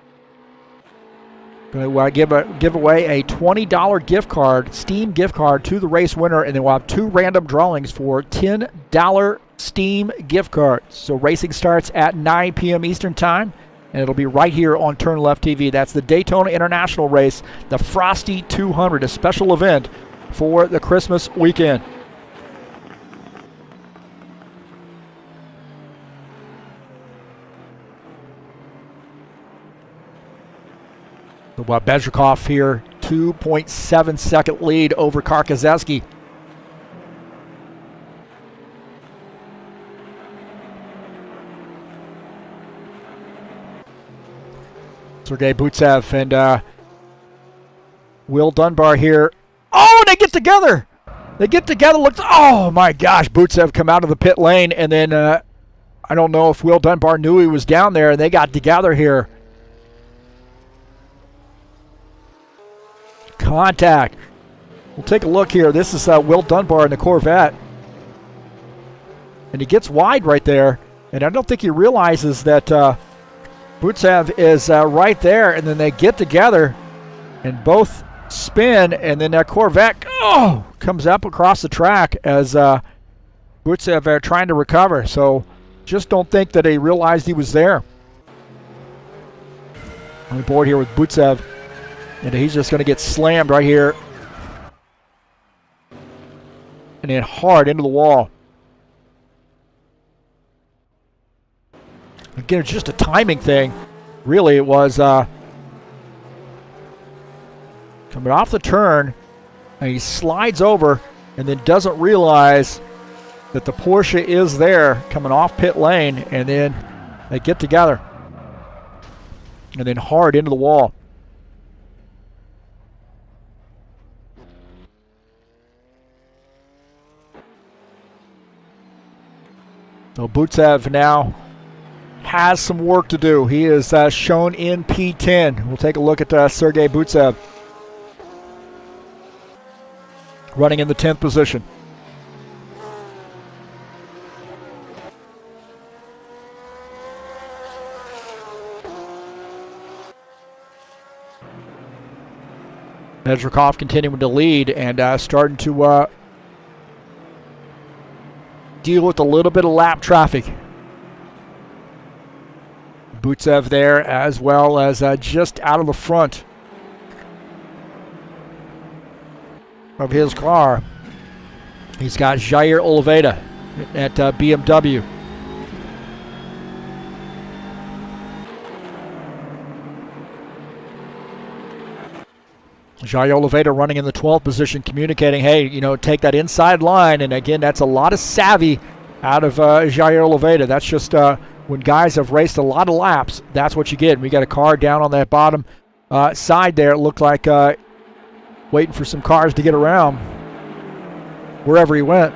Going to give away a $20 gift card, Steam gift card, to the race winner, and then we'll have 2 random drawings for $10 Steam gift cards. So racing starts at 9 p.m. Eastern Time, and it'll be right here on TurnLeftTV. That's the Daytona International race, the Frosty 200, a special event for the Christmas weekend. So Bezrikov here, 2.7 second lead over Karkozeski. Sergei Butsev and Will Dunbar here. Oh, they get together. They get together. Looks. Oh my gosh, Butsev come out of the pit lane, and then I don't know if Will Dunbar knew he was down there, and they got together here. Contact. We'll take a look here. This is Will Dunbar in the Corvette, and he gets wide right there, and I don't think he realizes that Butsev is right there, and then they get together and both spin, and then that Corvette comes up across the track as Butsev are trying to recover. So just don't think that he realized he was there. On board here with Butsev, and he's just going to get slammed right here and then hard into the wall. Again, it's just a timing thing. Really, it was coming off the turn, and he slides over and then doesn't realize that the Porsche is there coming off pit lane, and then they get together and then hard into the wall. So Butsev now has some work to do. He is shown in P10. We'll take a look at Sergei Butsev running in the 10th position. Bezrikov continuing to lead and starting to deal with a little bit of lap traffic. Butsev there, as well as just out of the front of his car, he's got Jair Oliveira at BMW. Jair Oliveira running in the 12th position, communicating, hey, take that inside line. And again, that's a lot of savvy out of Jair Oliveira. That's just when guys have raced a lot of laps, that's what you get. We got a car down on that bottom side there. It looked like waiting for some cars to get around wherever he went.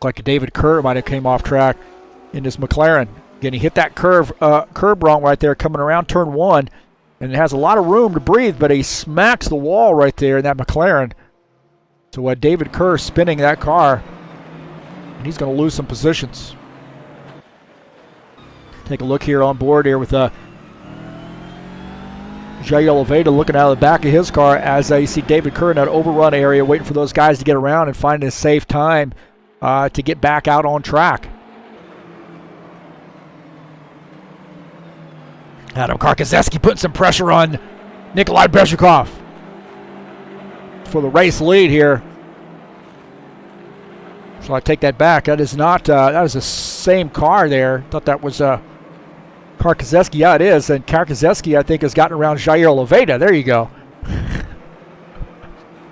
Like David Kerr might have came off track in his McLaren. Again, he hit that curb wrong right there coming around turn 1, and it has a lot of room to breathe, but he smacks the wall right there in that McLaren. So David Kerr spinning that car, and he's going to lose some positions. Take a look here on board here with Jair Oliveira looking out of the back of his car as you see David Kerr in that overrun area waiting for those guys to get around and finding a safe time to get back out on track. Adam Karkozeski putting some pressure on Nikolai Bezrikov for the race lead here. So I take that back. That is not, that is the same car there. Thought that was Karkozeski. Yeah, it is. And Karkozeski, I think, has gotten around Jair Oliveira. There you go.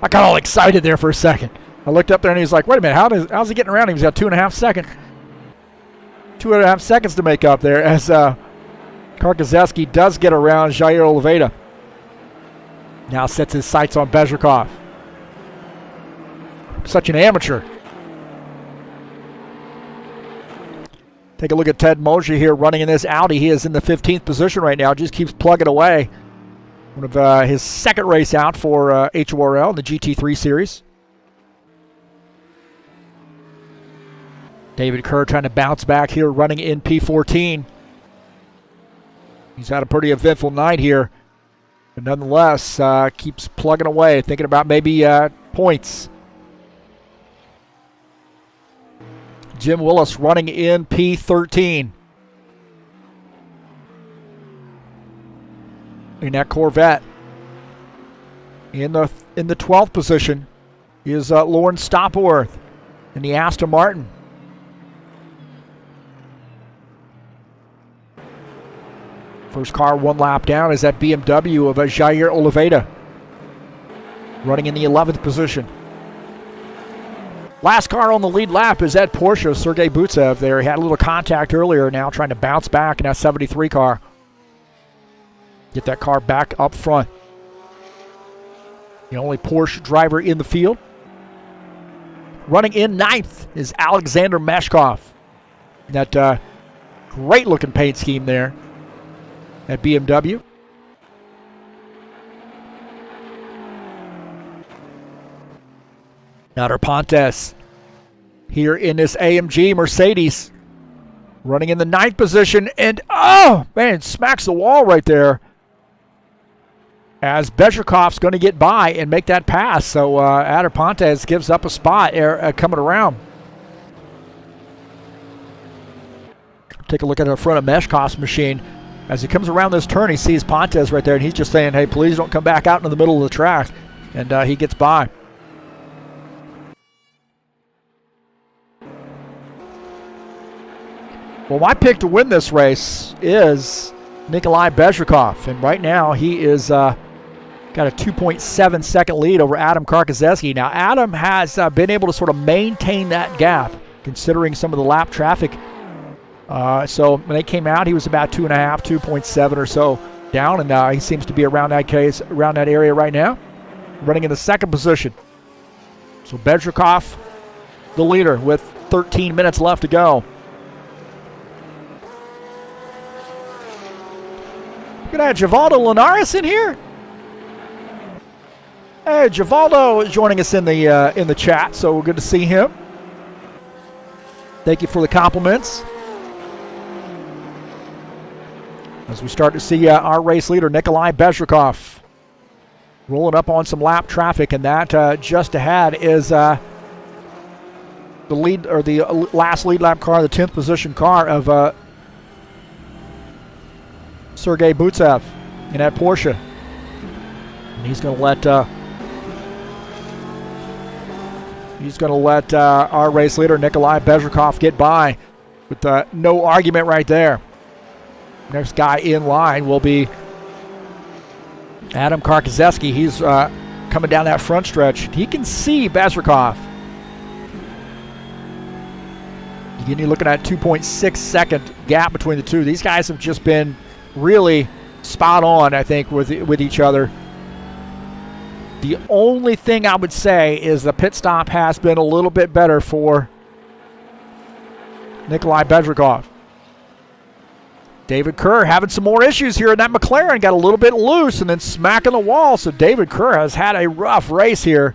I got all excited there for a second. I looked up there and he's like, wait a minute, how's he getting around him? He's got 2.5 seconds. 2.5 seconds to make up there as Karkozeski does get around Jair Oliveira. Now sets his sights on Bezrikov. Such an amateur. Take a look at Ted Mosher here running in this Audi. He is in the 15th position right now. Just keeps plugging away. One of his second race out for HORL in the GT3 series. David Kerr trying to bounce back here, running in P14. He's had a pretty eventful night here, but nonetheless keeps plugging away, thinking about maybe points. Jim Willis running in P13. In that Corvette. In the 12th position is Lauren Stopworth in the Aston Martin. First car one lap down is that BMW of Jair Oliveira, running in the 11th position. Last car on the lead lap is that Porsche, Sergei Butsev there. He had a little contact earlier, now trying to bounce back in that 73 car. Get that car back up front. The only Porsche driver in the field. Running in 9th is Alexander Meshkov. That great-looking paint scheme there at BMW. Nader Pontes here in this AMG Mercedes. Running in the 9th position. And, oh, man, smacks the wall right there. As Bezrikov's going to get by and make that pass. So Nader Pontes gives up a spot coming around. Take a look at the front of Meshkov's machine. As he comes around this turn, he sees Pontes right there, and he's just saying, hey, please don't come back out into the middle of the track. And he gets by. Well, my pick to win this race is Nikolai Bezrikov. And right now he is got a 2.7 second lead over Adam Karkoszewski. Now, Adam has been able to sort of maintain that gap, considering some of the lap traffic. So when they came out, he was about 2.5, 2.7 or so down, and he seems to be around that area right now, running in the 2nd position. So Bezrikov, the leader, with 13 minutes left to go. Look at that, Givaldo Linares in here. Hey, Givaldo is joining us in the chat, so good to see him. Thank you for the compliments. As we start to see our race leader, Nikolai Bezrikov, rolling up on some lap traffic, and that just ahead is the lead, or the last lead lap car, the 10th position car of Sergei Butsev in that Porsche. And he's going to let our race leader, Nikolai Bezrikov, get by with no argument right there. Next guy in line will be Adam Karkoszewski. He's coming down that front stretch. He can see Bezrikov. Again, you're looking at 2.6 second gap between the two. These guys have just been really spot on, I think, with each other. The only thing I would say is the pit stop has been a little bit better for Nikolai Bezrikov. David Kerr having some more issues here in that McLaren. Got a little bit loose and then smacking the wall. So David Kerr has had a rough race here.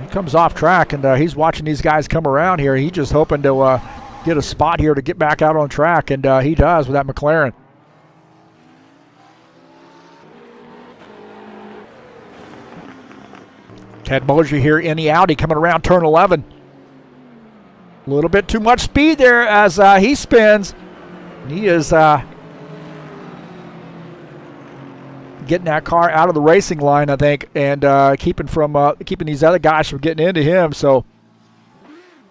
He comes off track, and he's watching these guys come around here. He's just hoping to get a spot here to get back out on track, and he does with that McLaren. Ted Mosier here in the Audi coming around turn 11. A little bit too much speed there as he spins. He is getting that car out of the racing line, I think, and keeping these other guys from getting into him. So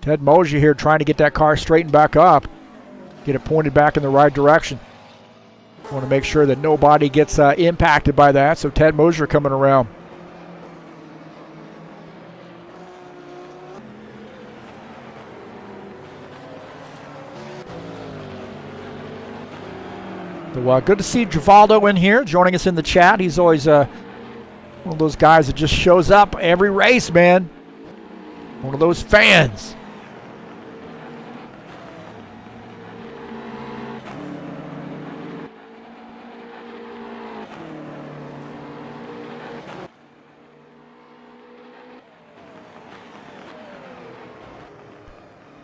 Ted Mosier here trying to get that car straightened back up, get it pointed back in the right direction. Want to make sure that nobody gets impacted by that. So Ted Mosier coming around. So good to see Givaldo in here, joining us in the chat. He's always one of those guys that just shows up every race, man. One of those fans.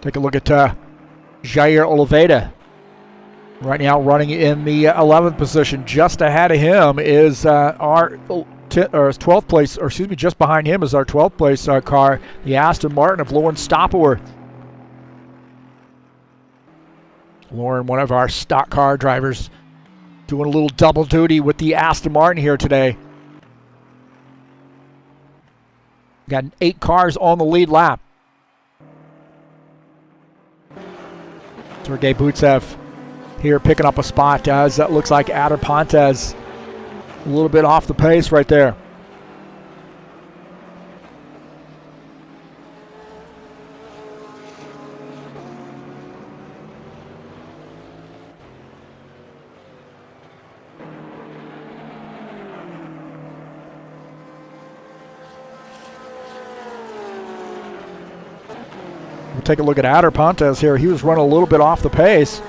Take a look at Jair Oliveira. Right now running in the 11th position. Just ahead of him is our 12th place, or excuse me, just behind him is our 12th place car, the Aston Martin of Lauren Stoppewer. Lauren, one of our stock car drivers, doing a little double duty with the Aston Martin here today. Got 8 cars on the lead lap. Sergei Butsev here picking up a spot as that looks like Adder Pontes a little bit off the pace right there. We'll take a look at Adder Pontes here. He was running a little bit off the pace.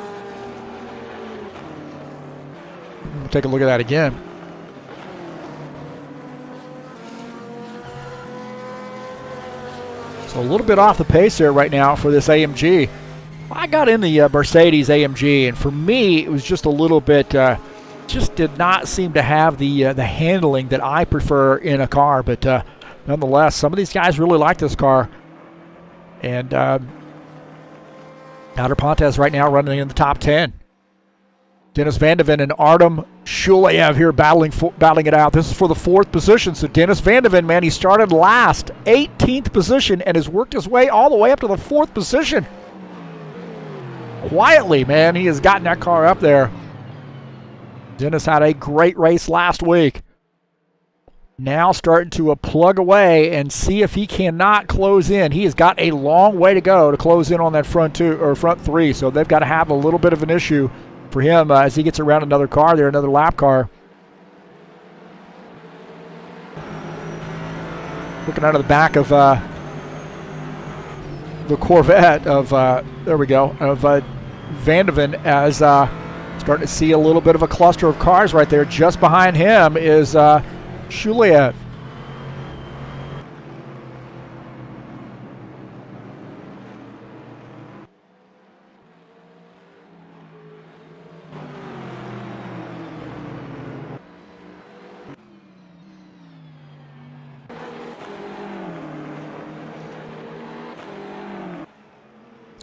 We'll take a look at that again. So a little bit off the pace there right now for this AMG. I got in the Mercedes-AMG, and for me, it was just a little bit, just did not seem to have the handling that I prefer in a car. But nonetheless, some of these guys really like this car. And Adder Pontes right now running in the top 10. Dennis Van de Ven and Artem Shuleyev here battling it out. This is for the 4th position. So Dennis Van de Ven, man, he started last, 18th position, and has worked his way all the way up to the 4th position. Quietly, man, he has gotten that car up there. Dennis had a great race last week. Now starting to plug away and see if he cannot close in. He has got a long way to go to close in on that front 3. So they've got to have a little bit of an issue for him as he gets around another car there, another lap car. Looking out of the back of the Corvette of, there we go, of Van de Ven as starting to see a little bit of a cluster of cars right there. Just behind him is Shuleyev.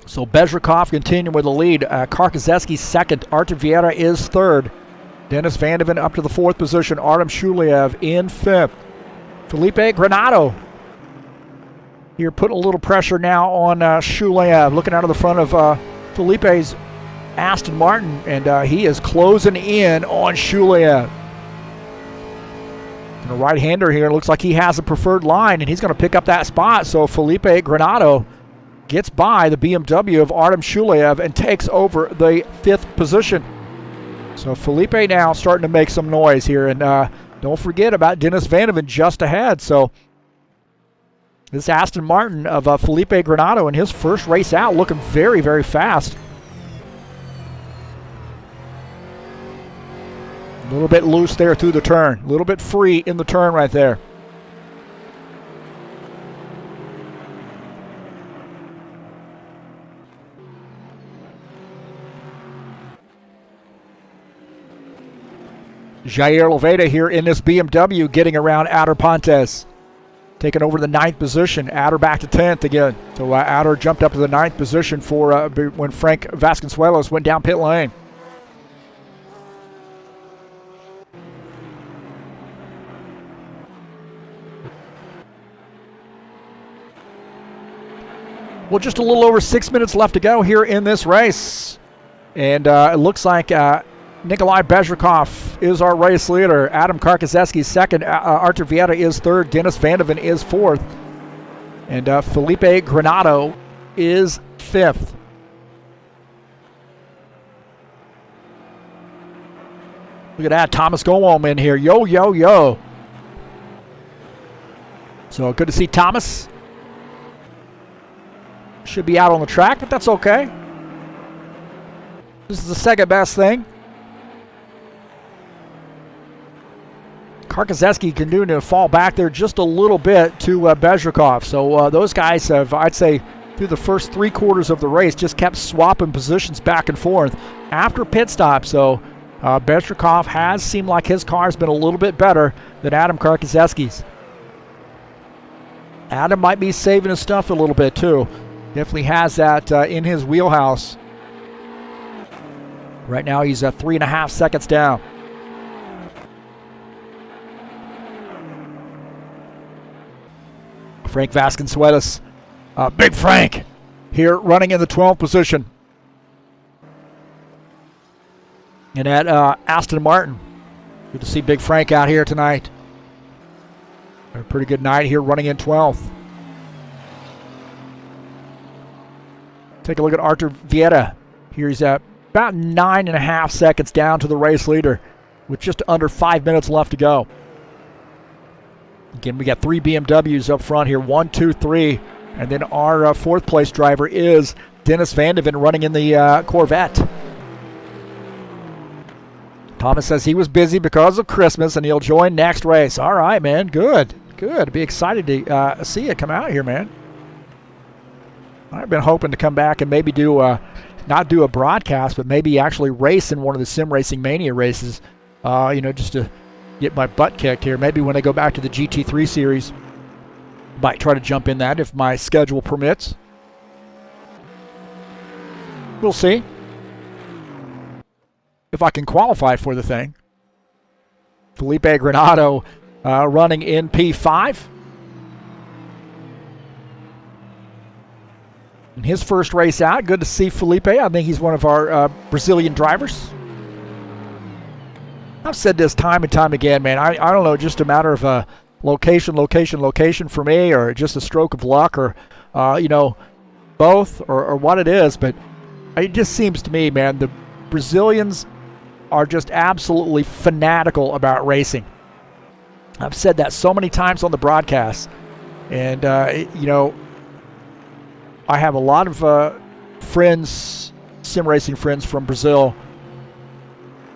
So Bezrikov continuing with the lead. Karkazeski second. Artem Vieira is third. Dennis Van de Ven up to the 4th position. Artem Shuleyev in 5th. Felipe Granado here putting a little pressure now on Shuleyev. Looking out of the front of Felipe's Aston Martin, and he is closing in on Shuleyev. And a right-hander here looks like he has a preferred line, and he's going to pick up that spot. So Felipe Granado gets by the BMW of Artem Shuleyev and takes over the 5th position. So Felipe now starting to make some noise here. And don't forget about Dennis Van de Ven just ahead. So this Aston Martin of Felipe Granado in his first race out looking very, very fast. A little bit loose there through the turn. A little bit free in the turn right there. Jair Oliveira here in this BMW getting around Adder Pontes. Taking over the 9th position. Adder back to 10th again. So Adder jumped up to the 9th position for when Frank Vasconcelos went down pit lane. Well, just a little over 6 minutes left to go here in this race. And it looks like Nikolai Bezrikov is our race leader. Adam Karkazeski second. Artur Vieira is third. Dennis Van de Ven is 4th. And Felipe Granado is 5th. Look at that. Thomas Gowom in here. Yo, yo, yo. So good to see Thomas. Should be out on the track, but that's okay. This is the second best thing. Karkazeski continuing to fall back there just a little bit to Bezrikov. So those guys have, I'd say, through the first 3/4 of the race, just kept swapping positions back and forth after pit stop. So Bezrikov has seemed like his car has been a little bit better than Adam Karkoszewski's. Adam might be saving his stuff a little bit too. Definitely has that in his wheelhouse. Right now he's 3.5 seconds down. Frank Vasconcelos, Big Frank here running in the 12th position. And at Aston Martin, good to see Big Frank out here tonight. A pretty good night here running in 12th. Take a look at Artur Vieira. Here he's at about 9.5 seconds down to the race leader with just under 5 minutes left to go. Again, we got 3 BMWs up front here, 1, 2, 3. And then our 4th place driver is Dennis Van de Ven running in the Corvette. Thomas says he was busy because of Christmas and he'll join next race. All right, man, good. Good. Be excited to see you come out here, man. I've been hoping to come back and maybe do not do a broadcast, but maybe actually race in one of the Sim Racing Mania races. Just to get my butt kicked here. Maybe when I go back to the GT3 series, might try to jump in that if my schedule permits. We'll see if I can qualify for the thing. Felipe Granado running in P5. In his first race out, good to see Felipe. I think he's one of our Brazilian drivers. I've said this time and time again, man. I don't know, just a matter of location for me, or just a stroke of luck, or both, or what it is. But it just seems to me, man, the Brazilians are just absolutely fanatical about racing. I've said that so many times on the broadcast, and I have a lot of friends, sim racing friends from Brazil.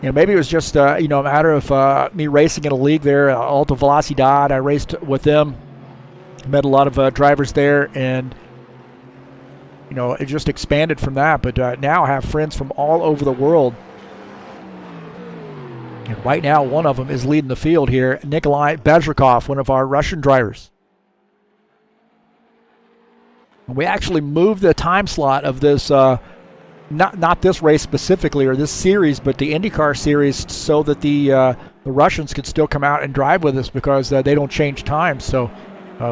Maybe it was just a matter of me racing in a league there, Alta Velocidade. I raced with them, met a lot of drivers there, and it just expanded from that. But now I have friends from all over the world, and right now one of them is leading the field here, Nikolai Bezrikov, one of our Russian drivers. We actually moved the time slot of this. Not this race specifically or this series, but the IndyCar series, so that the Russians could still come out and drive with us, because they don't change times. So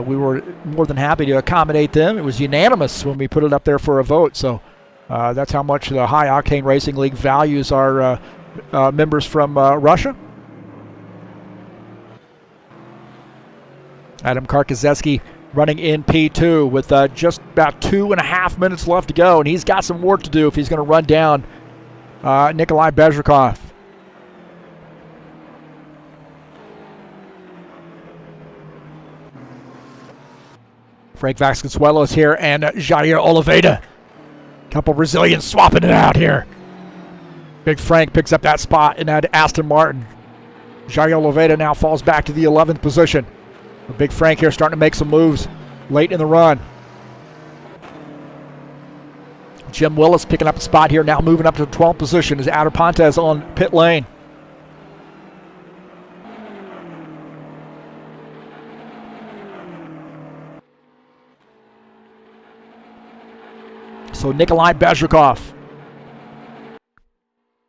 we were more than happy to accommodate them. It was unanimous when we put it up there for a vote. So that's how much the High Octane Racing League values our members from Russia. Adam Karkoszewski running in P2 with just about 2.5 minutes left to go, and he's got some work to do if he's going to run down Nikolai Bezrikov. Frank Vasconcelos here and Jair Oliveira. Couple Brazilians swapping it out here. Big Frank picks up that spot in that Aston Martin. Jair Oliveira now falls back to the 11th position. Big Frank here starting to make some moves late in the run. Jim Willis picking up a spot here, now moving up to the 12th position as Outer Pontes on pit lane. So Nikolai Bezrikov,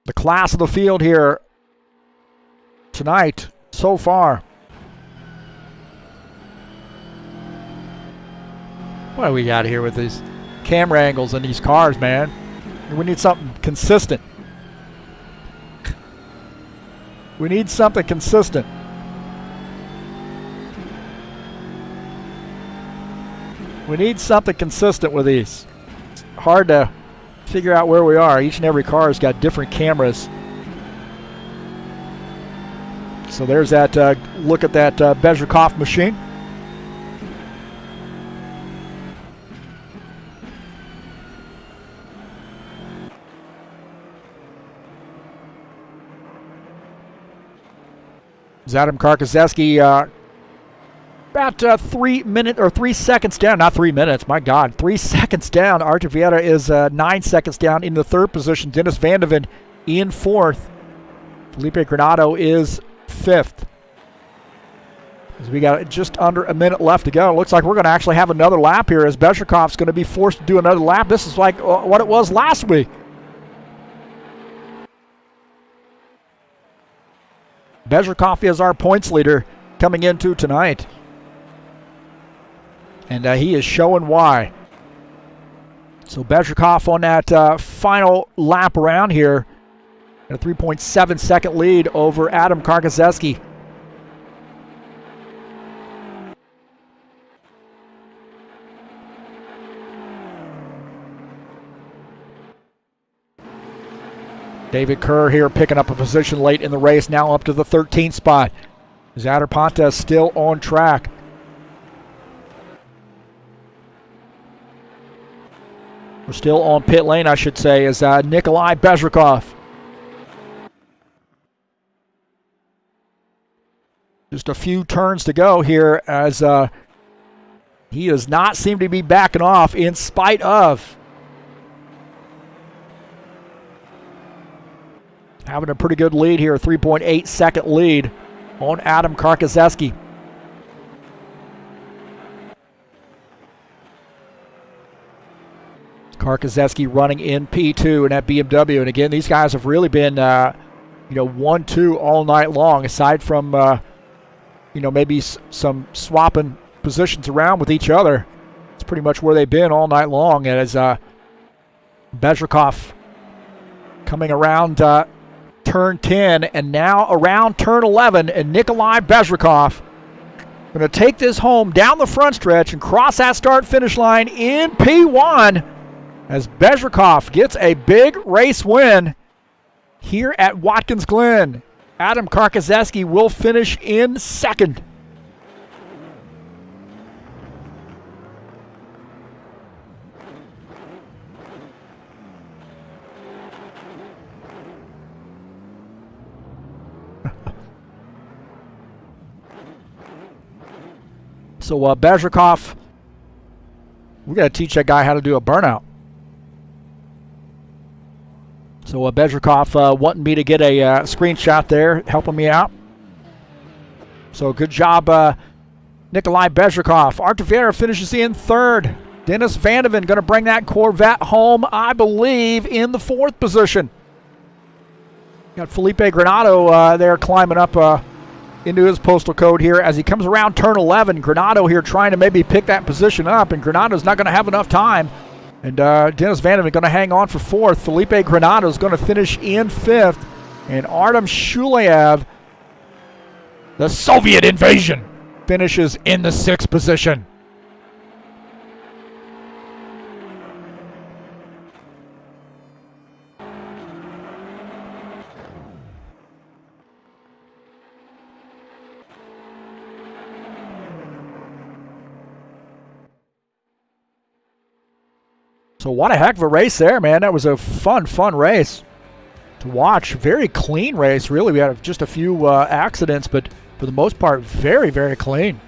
the class of the field here tonight so far. What do we got here with these camera angles and these cars, man? We need something consistent. We need something consistent. We need something consistent with these. It's hard to figure out where we are. Each and every car has got different cameras. So there's that look at that Bezrikov machine. Adam Karkoszewski About 3 seconds down. Not 3 minutes, my God. 3 seconds down. Artur Vieira is 9 seconds down in the third position. Dennis Van de Ven in fourth. Felipe Granado is fifth. As we got just under a minute left to go. It looks like we're going to actually have another lap here as Bezrikov's going to be forced to do another lap. This is like what it was last week. Bezrikov is our points leader coming into tonight. And he is showing why. So Bezrikov on that final lap around here. A 3.7 second lead over Adam Karkazeski. David Kerr here picking up a position late in the race, now up to the 13th spot. Zadar Pontes still on track. We're still on pit lane, I should say, is Nikolai Bezrikov. Just a few turns to go here as he does not seem to be backing off in spite of having a pretty good lead here, a 3.8 second lead on Adam Karkazeski. Karkazeski running in P2 in that BMW. And again, these guys have really been, 1-2 all night long, aside from, maybe some swapping positions around with each other. It's pretty much where they've been all night long. And as Bezrikov coming around turn 10 and now around turn 11, and Nikolai Bezrikov going to take this home down the front stretch and cross that start-finish line in P1 as Bezrikov gets a big race win here at Watkins Glen. Adam Karkazeski will finish in second. So Bezrikov, we got to teach that guy how to do a burnout. So Bezrikov wanting me to get a screenshot there, helping me out. So good job, Nikolai Bezrikov. Artur Vieira finishes in third. Dennis Van de Ven going to bring that Corvette home, I believe, in the fourth position. Got Felipe Granado there climbing up into his postal code here as he comes around turn 11. Granado here trying to maybe pick that position up, and Granado's not going to have enough time. And Dennis Van de Ven going to hang on for fourth. Felipe Granado is going to finish in fifth. And Artem Shulayev, the Soviet invasion, finishes in the sixth position. So what a heck of a race there, man. That was a fun race to watch. Very clean race, really. We had just a few accidents, but for the most part, very, very clean.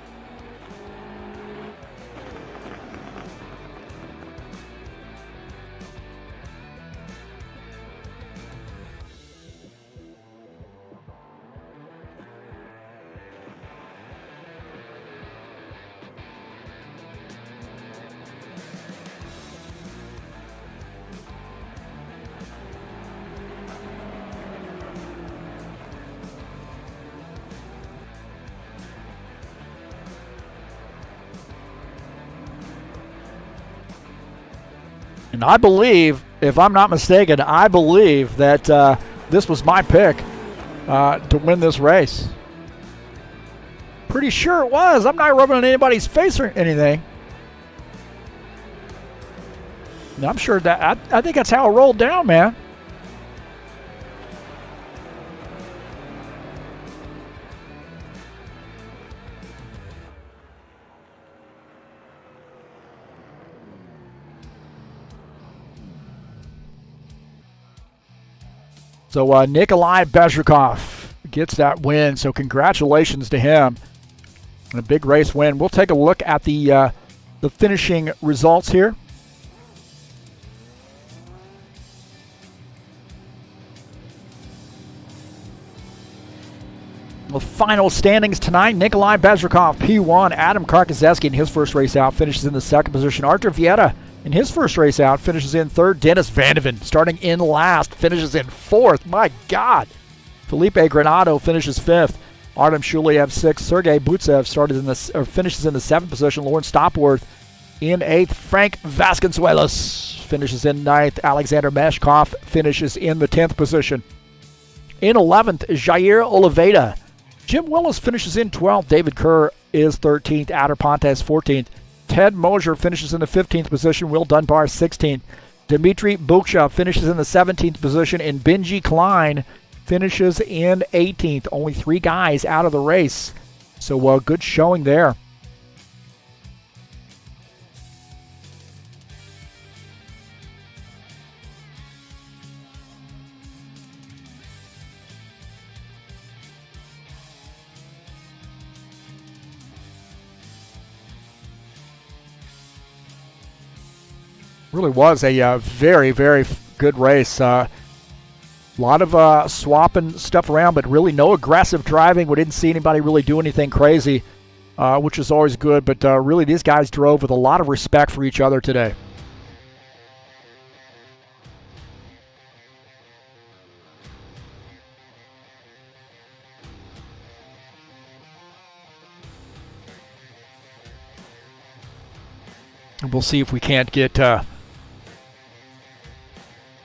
And I believe, if I'm not mistaken, I believe that this was my pick to win this race. Pretty sure it was. I'm not rubbing on anybody's face or anything. And I'm sure that, I think that's how it rolled down, man. So Nikolai Bezrikov gets that win, so congratulations to him. A big race win. We'll take a look at the finishing results here. The final standings tonight: Nikolai Bezrikov, P1. Adam Karkazeski in his first race out finishes in the second position. Artur Vieta in his first race out finishes in third. Dennis Vandeven starting in last finishes in fourth. My God. Felipe Granado finishes fifth. Artem Shuliev sixth. Sergei Butsev finishes in the seventh position. Lawrence Stopworth in eighth. Frank Vasconcelos finishes in ninth. Alexander Meshkov finishes in the 10th position. In 11th, Jair Oliveira. Jim Willis finishes in 12th. David Kerr is 13th. Adder Pontes 14th. Ted Mosier finishes in the 15th position. Will Dunbar 16th. Dmitry Buksha finishes in the 17th position. And Benji Klein finishes in 18th. Only 3 guys out of the race. So good showing there. Really was a very, very good race. A lot of swapping stuff around, but really no aggressive driving. We didn't see anybody really do anything crazy, which is always good. But really, these guys drove with a lot of respect for each other today. And we'll see if we can't get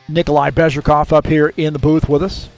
Nikolai Bezrikov up here in the booth with us.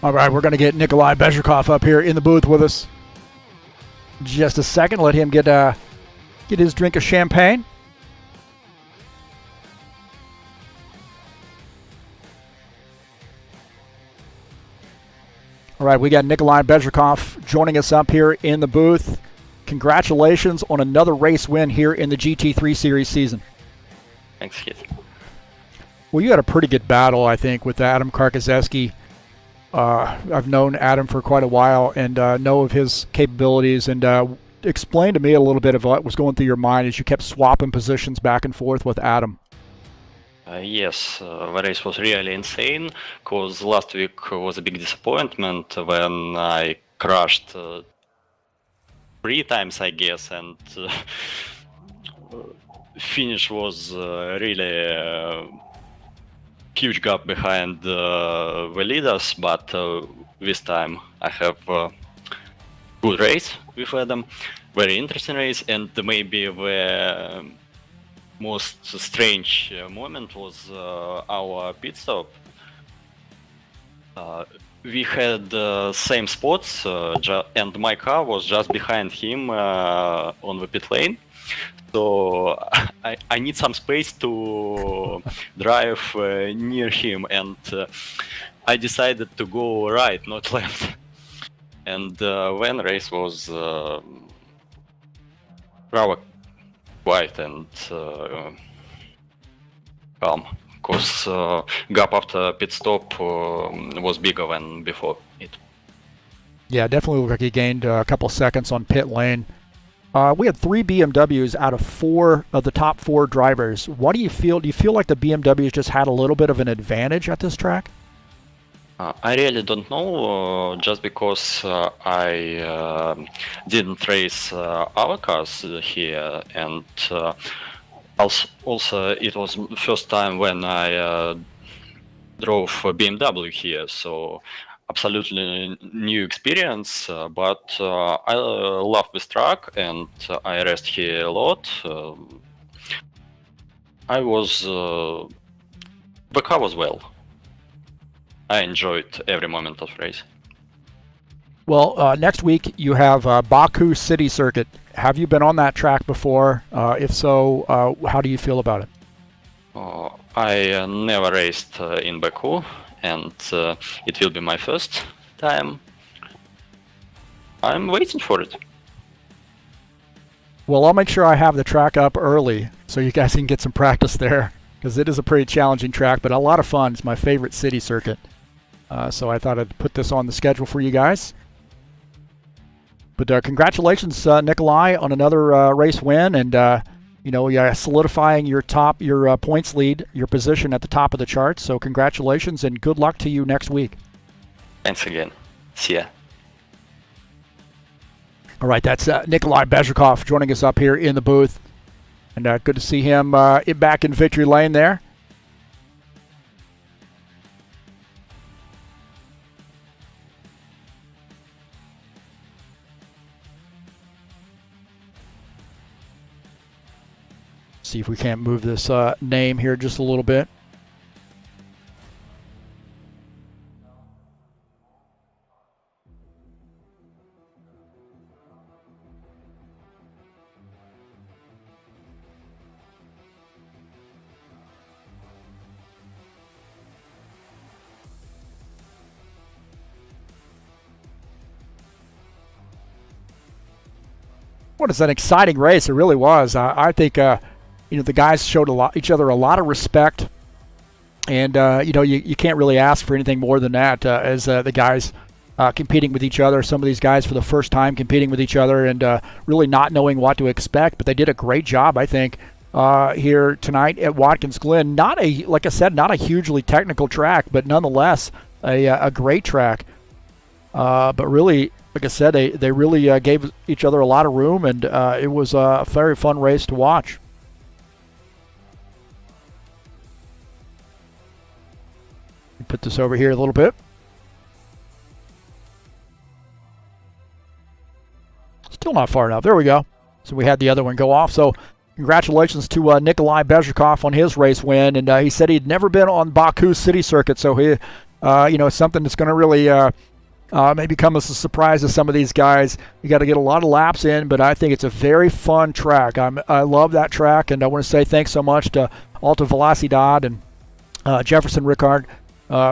All right, we're going to get Nikolai Bezrikov up here in the booth with us. Just a second, let him get his drink of champagne. All right, we got Nikolai Bezrikov joining us up here in the booth. Congratulations on another race win here in the GT3 Series season. Thanks, Heath. Well, you had a pretty good battle, I think, with Adam Karkazeski. I've known Adam for quite a while and know of his capabilities. And explain to me a little bit of what was going through your mind as you kept swapping positions back and forth with Adam. Yes, the race was really insane, because last week was a big disappointment when I crashed 3 times, I guess, and finish was really huge gap behind the leaders, but this time I have good race with Adam, very interesting race, and maybe the most strange moment was our pit stop. We had same spots, and my car was just behind him on the pit lane. So I need some space to drive near him, and I decided to go right, not left. And when race was rather quiet and calm, because gap after pit stop was bigger than before it. Yeah, definitely looked like he gained a couple seconds on pit lane. We had 3 BMWs out of 4 of the top 4 drivers. What do you feel? Do you feel like the BMWs just had a little bit of an advantage at this track? I really don't know, just because I didn't race our cars here, and also it was the first time when I drove BMW here, so absolutely new experience. But I love this track, and I raced here a lot. The car was well. I enjoyed every moment of race. Well, next week you have Baku City Circuit. Have you been on that track before? If so, how do you feel about it? I never raced in Baku, and it will be my first time. I'm waiting for it. Well, I'll make sure I have the track up early so you guys can get some practice there, because it is a pretty challenging track, but a lot of fun. It's my favorite city circuit. So I thought I'd put this on the schedule for you guys. But congratulations, Nikolai, on another race win, and you're solidifying your points lead, your position at the top of the chart. So congratulations, and good luck to you next week. Thanks again. See ya. All right, that's Nikolai Bezrikov joining us up here in the booth, and good to see him back in victory lane there. See if we can't move this name here just a little bit. What is an exciting race? It really was. I think the guys showed each other a lot of respect, and you can't really ask for anything more than that as the guys competing with each other. Some of these guys for the first time competing with each other and really not knowing what to expect, but they did a great job, I think, here tonight at Watkins Glen. Like I said, not a hugely technical track, but nonetheless a great track. But really, like I said, they really gave each other a lot of room, and it was a very fun race to watch. Put this over here a little bit. Still not far enough. There we go. So we had the other one go off. So congratulations to Nikolai Bezrikov on his race win. And he said he'd never been on Baku City Circuit. So he, something that's going to really maybe come as a surprise to some of these guys. You got to get a lot of laps in, but I think it's a very fun track. I love that track, and I want to say thanks so much to Alta Velocidad and Jefferson Rickard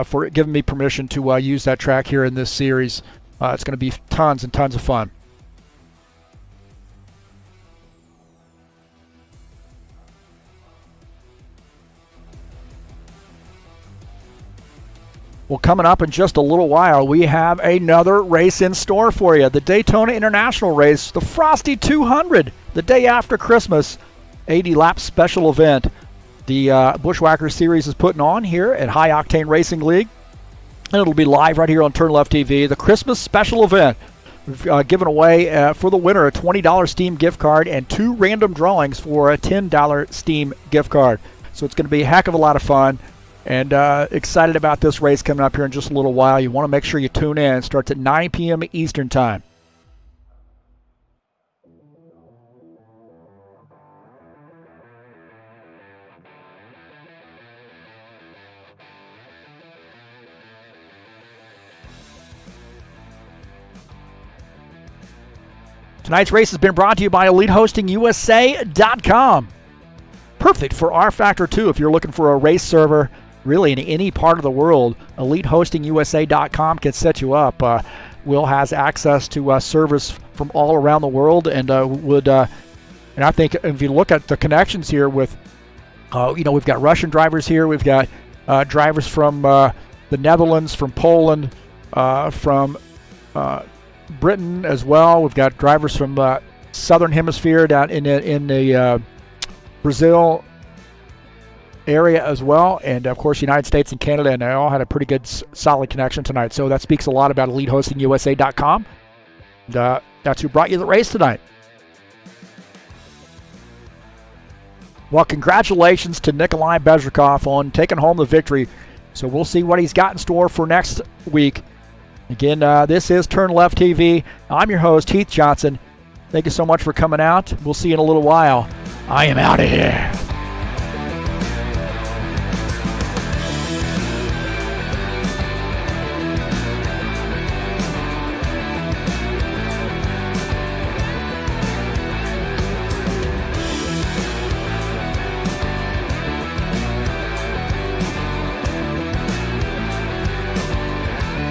for giving me permission to use that track here in this series. It's going to be tons and tons of fun. Well, coming up in just a little while, we have another race in store for you. The Daytona International Race, the Frosty 200, the day after Christmas, 80-lap special event. The Bushwhacker Series is putting on here at High Octane Racing League, and it'll be live right here on TurnLeftTV. The Christmas special event. We've given away for the winner a $20 Steam gift card and 2 random drawings for a $10 Steam gift card. So it's going to be a heck of a lot of fun, and excited about this race coming up here in just a little while. You want to make sure you tune in. It starts at 9 p.m. Eastern Time. Tonight's race has been brought to you by EliteHostingUSA.com. Perfect for rFactor 2 if you're looking for a race server really in any part of the world. EliteHostingUSA.com can set you up. Will has access to servers from all around the world, and and I think if you look at the connections here with, we've got Russian drivers here, we've got drivers from the Netherlands, from Poland, from Britain as well. We've got drivers from Southern Hemisphere down in the Brazil area as well, and of course United States and Canada, and they all had a pretty good solid connection tonight. So that speaks a lot about EliteHostingUSA.com. And that's who brought you the race tonight. Well, congratulations to Nikolai Bezrikov on taking home the victory So we'll see what he's got in store for next week. Again, this is TurnLeftTV. I'm your host, Heath Johnson. Thank you so much for coming out. We'll see you in a little while. I am out of here.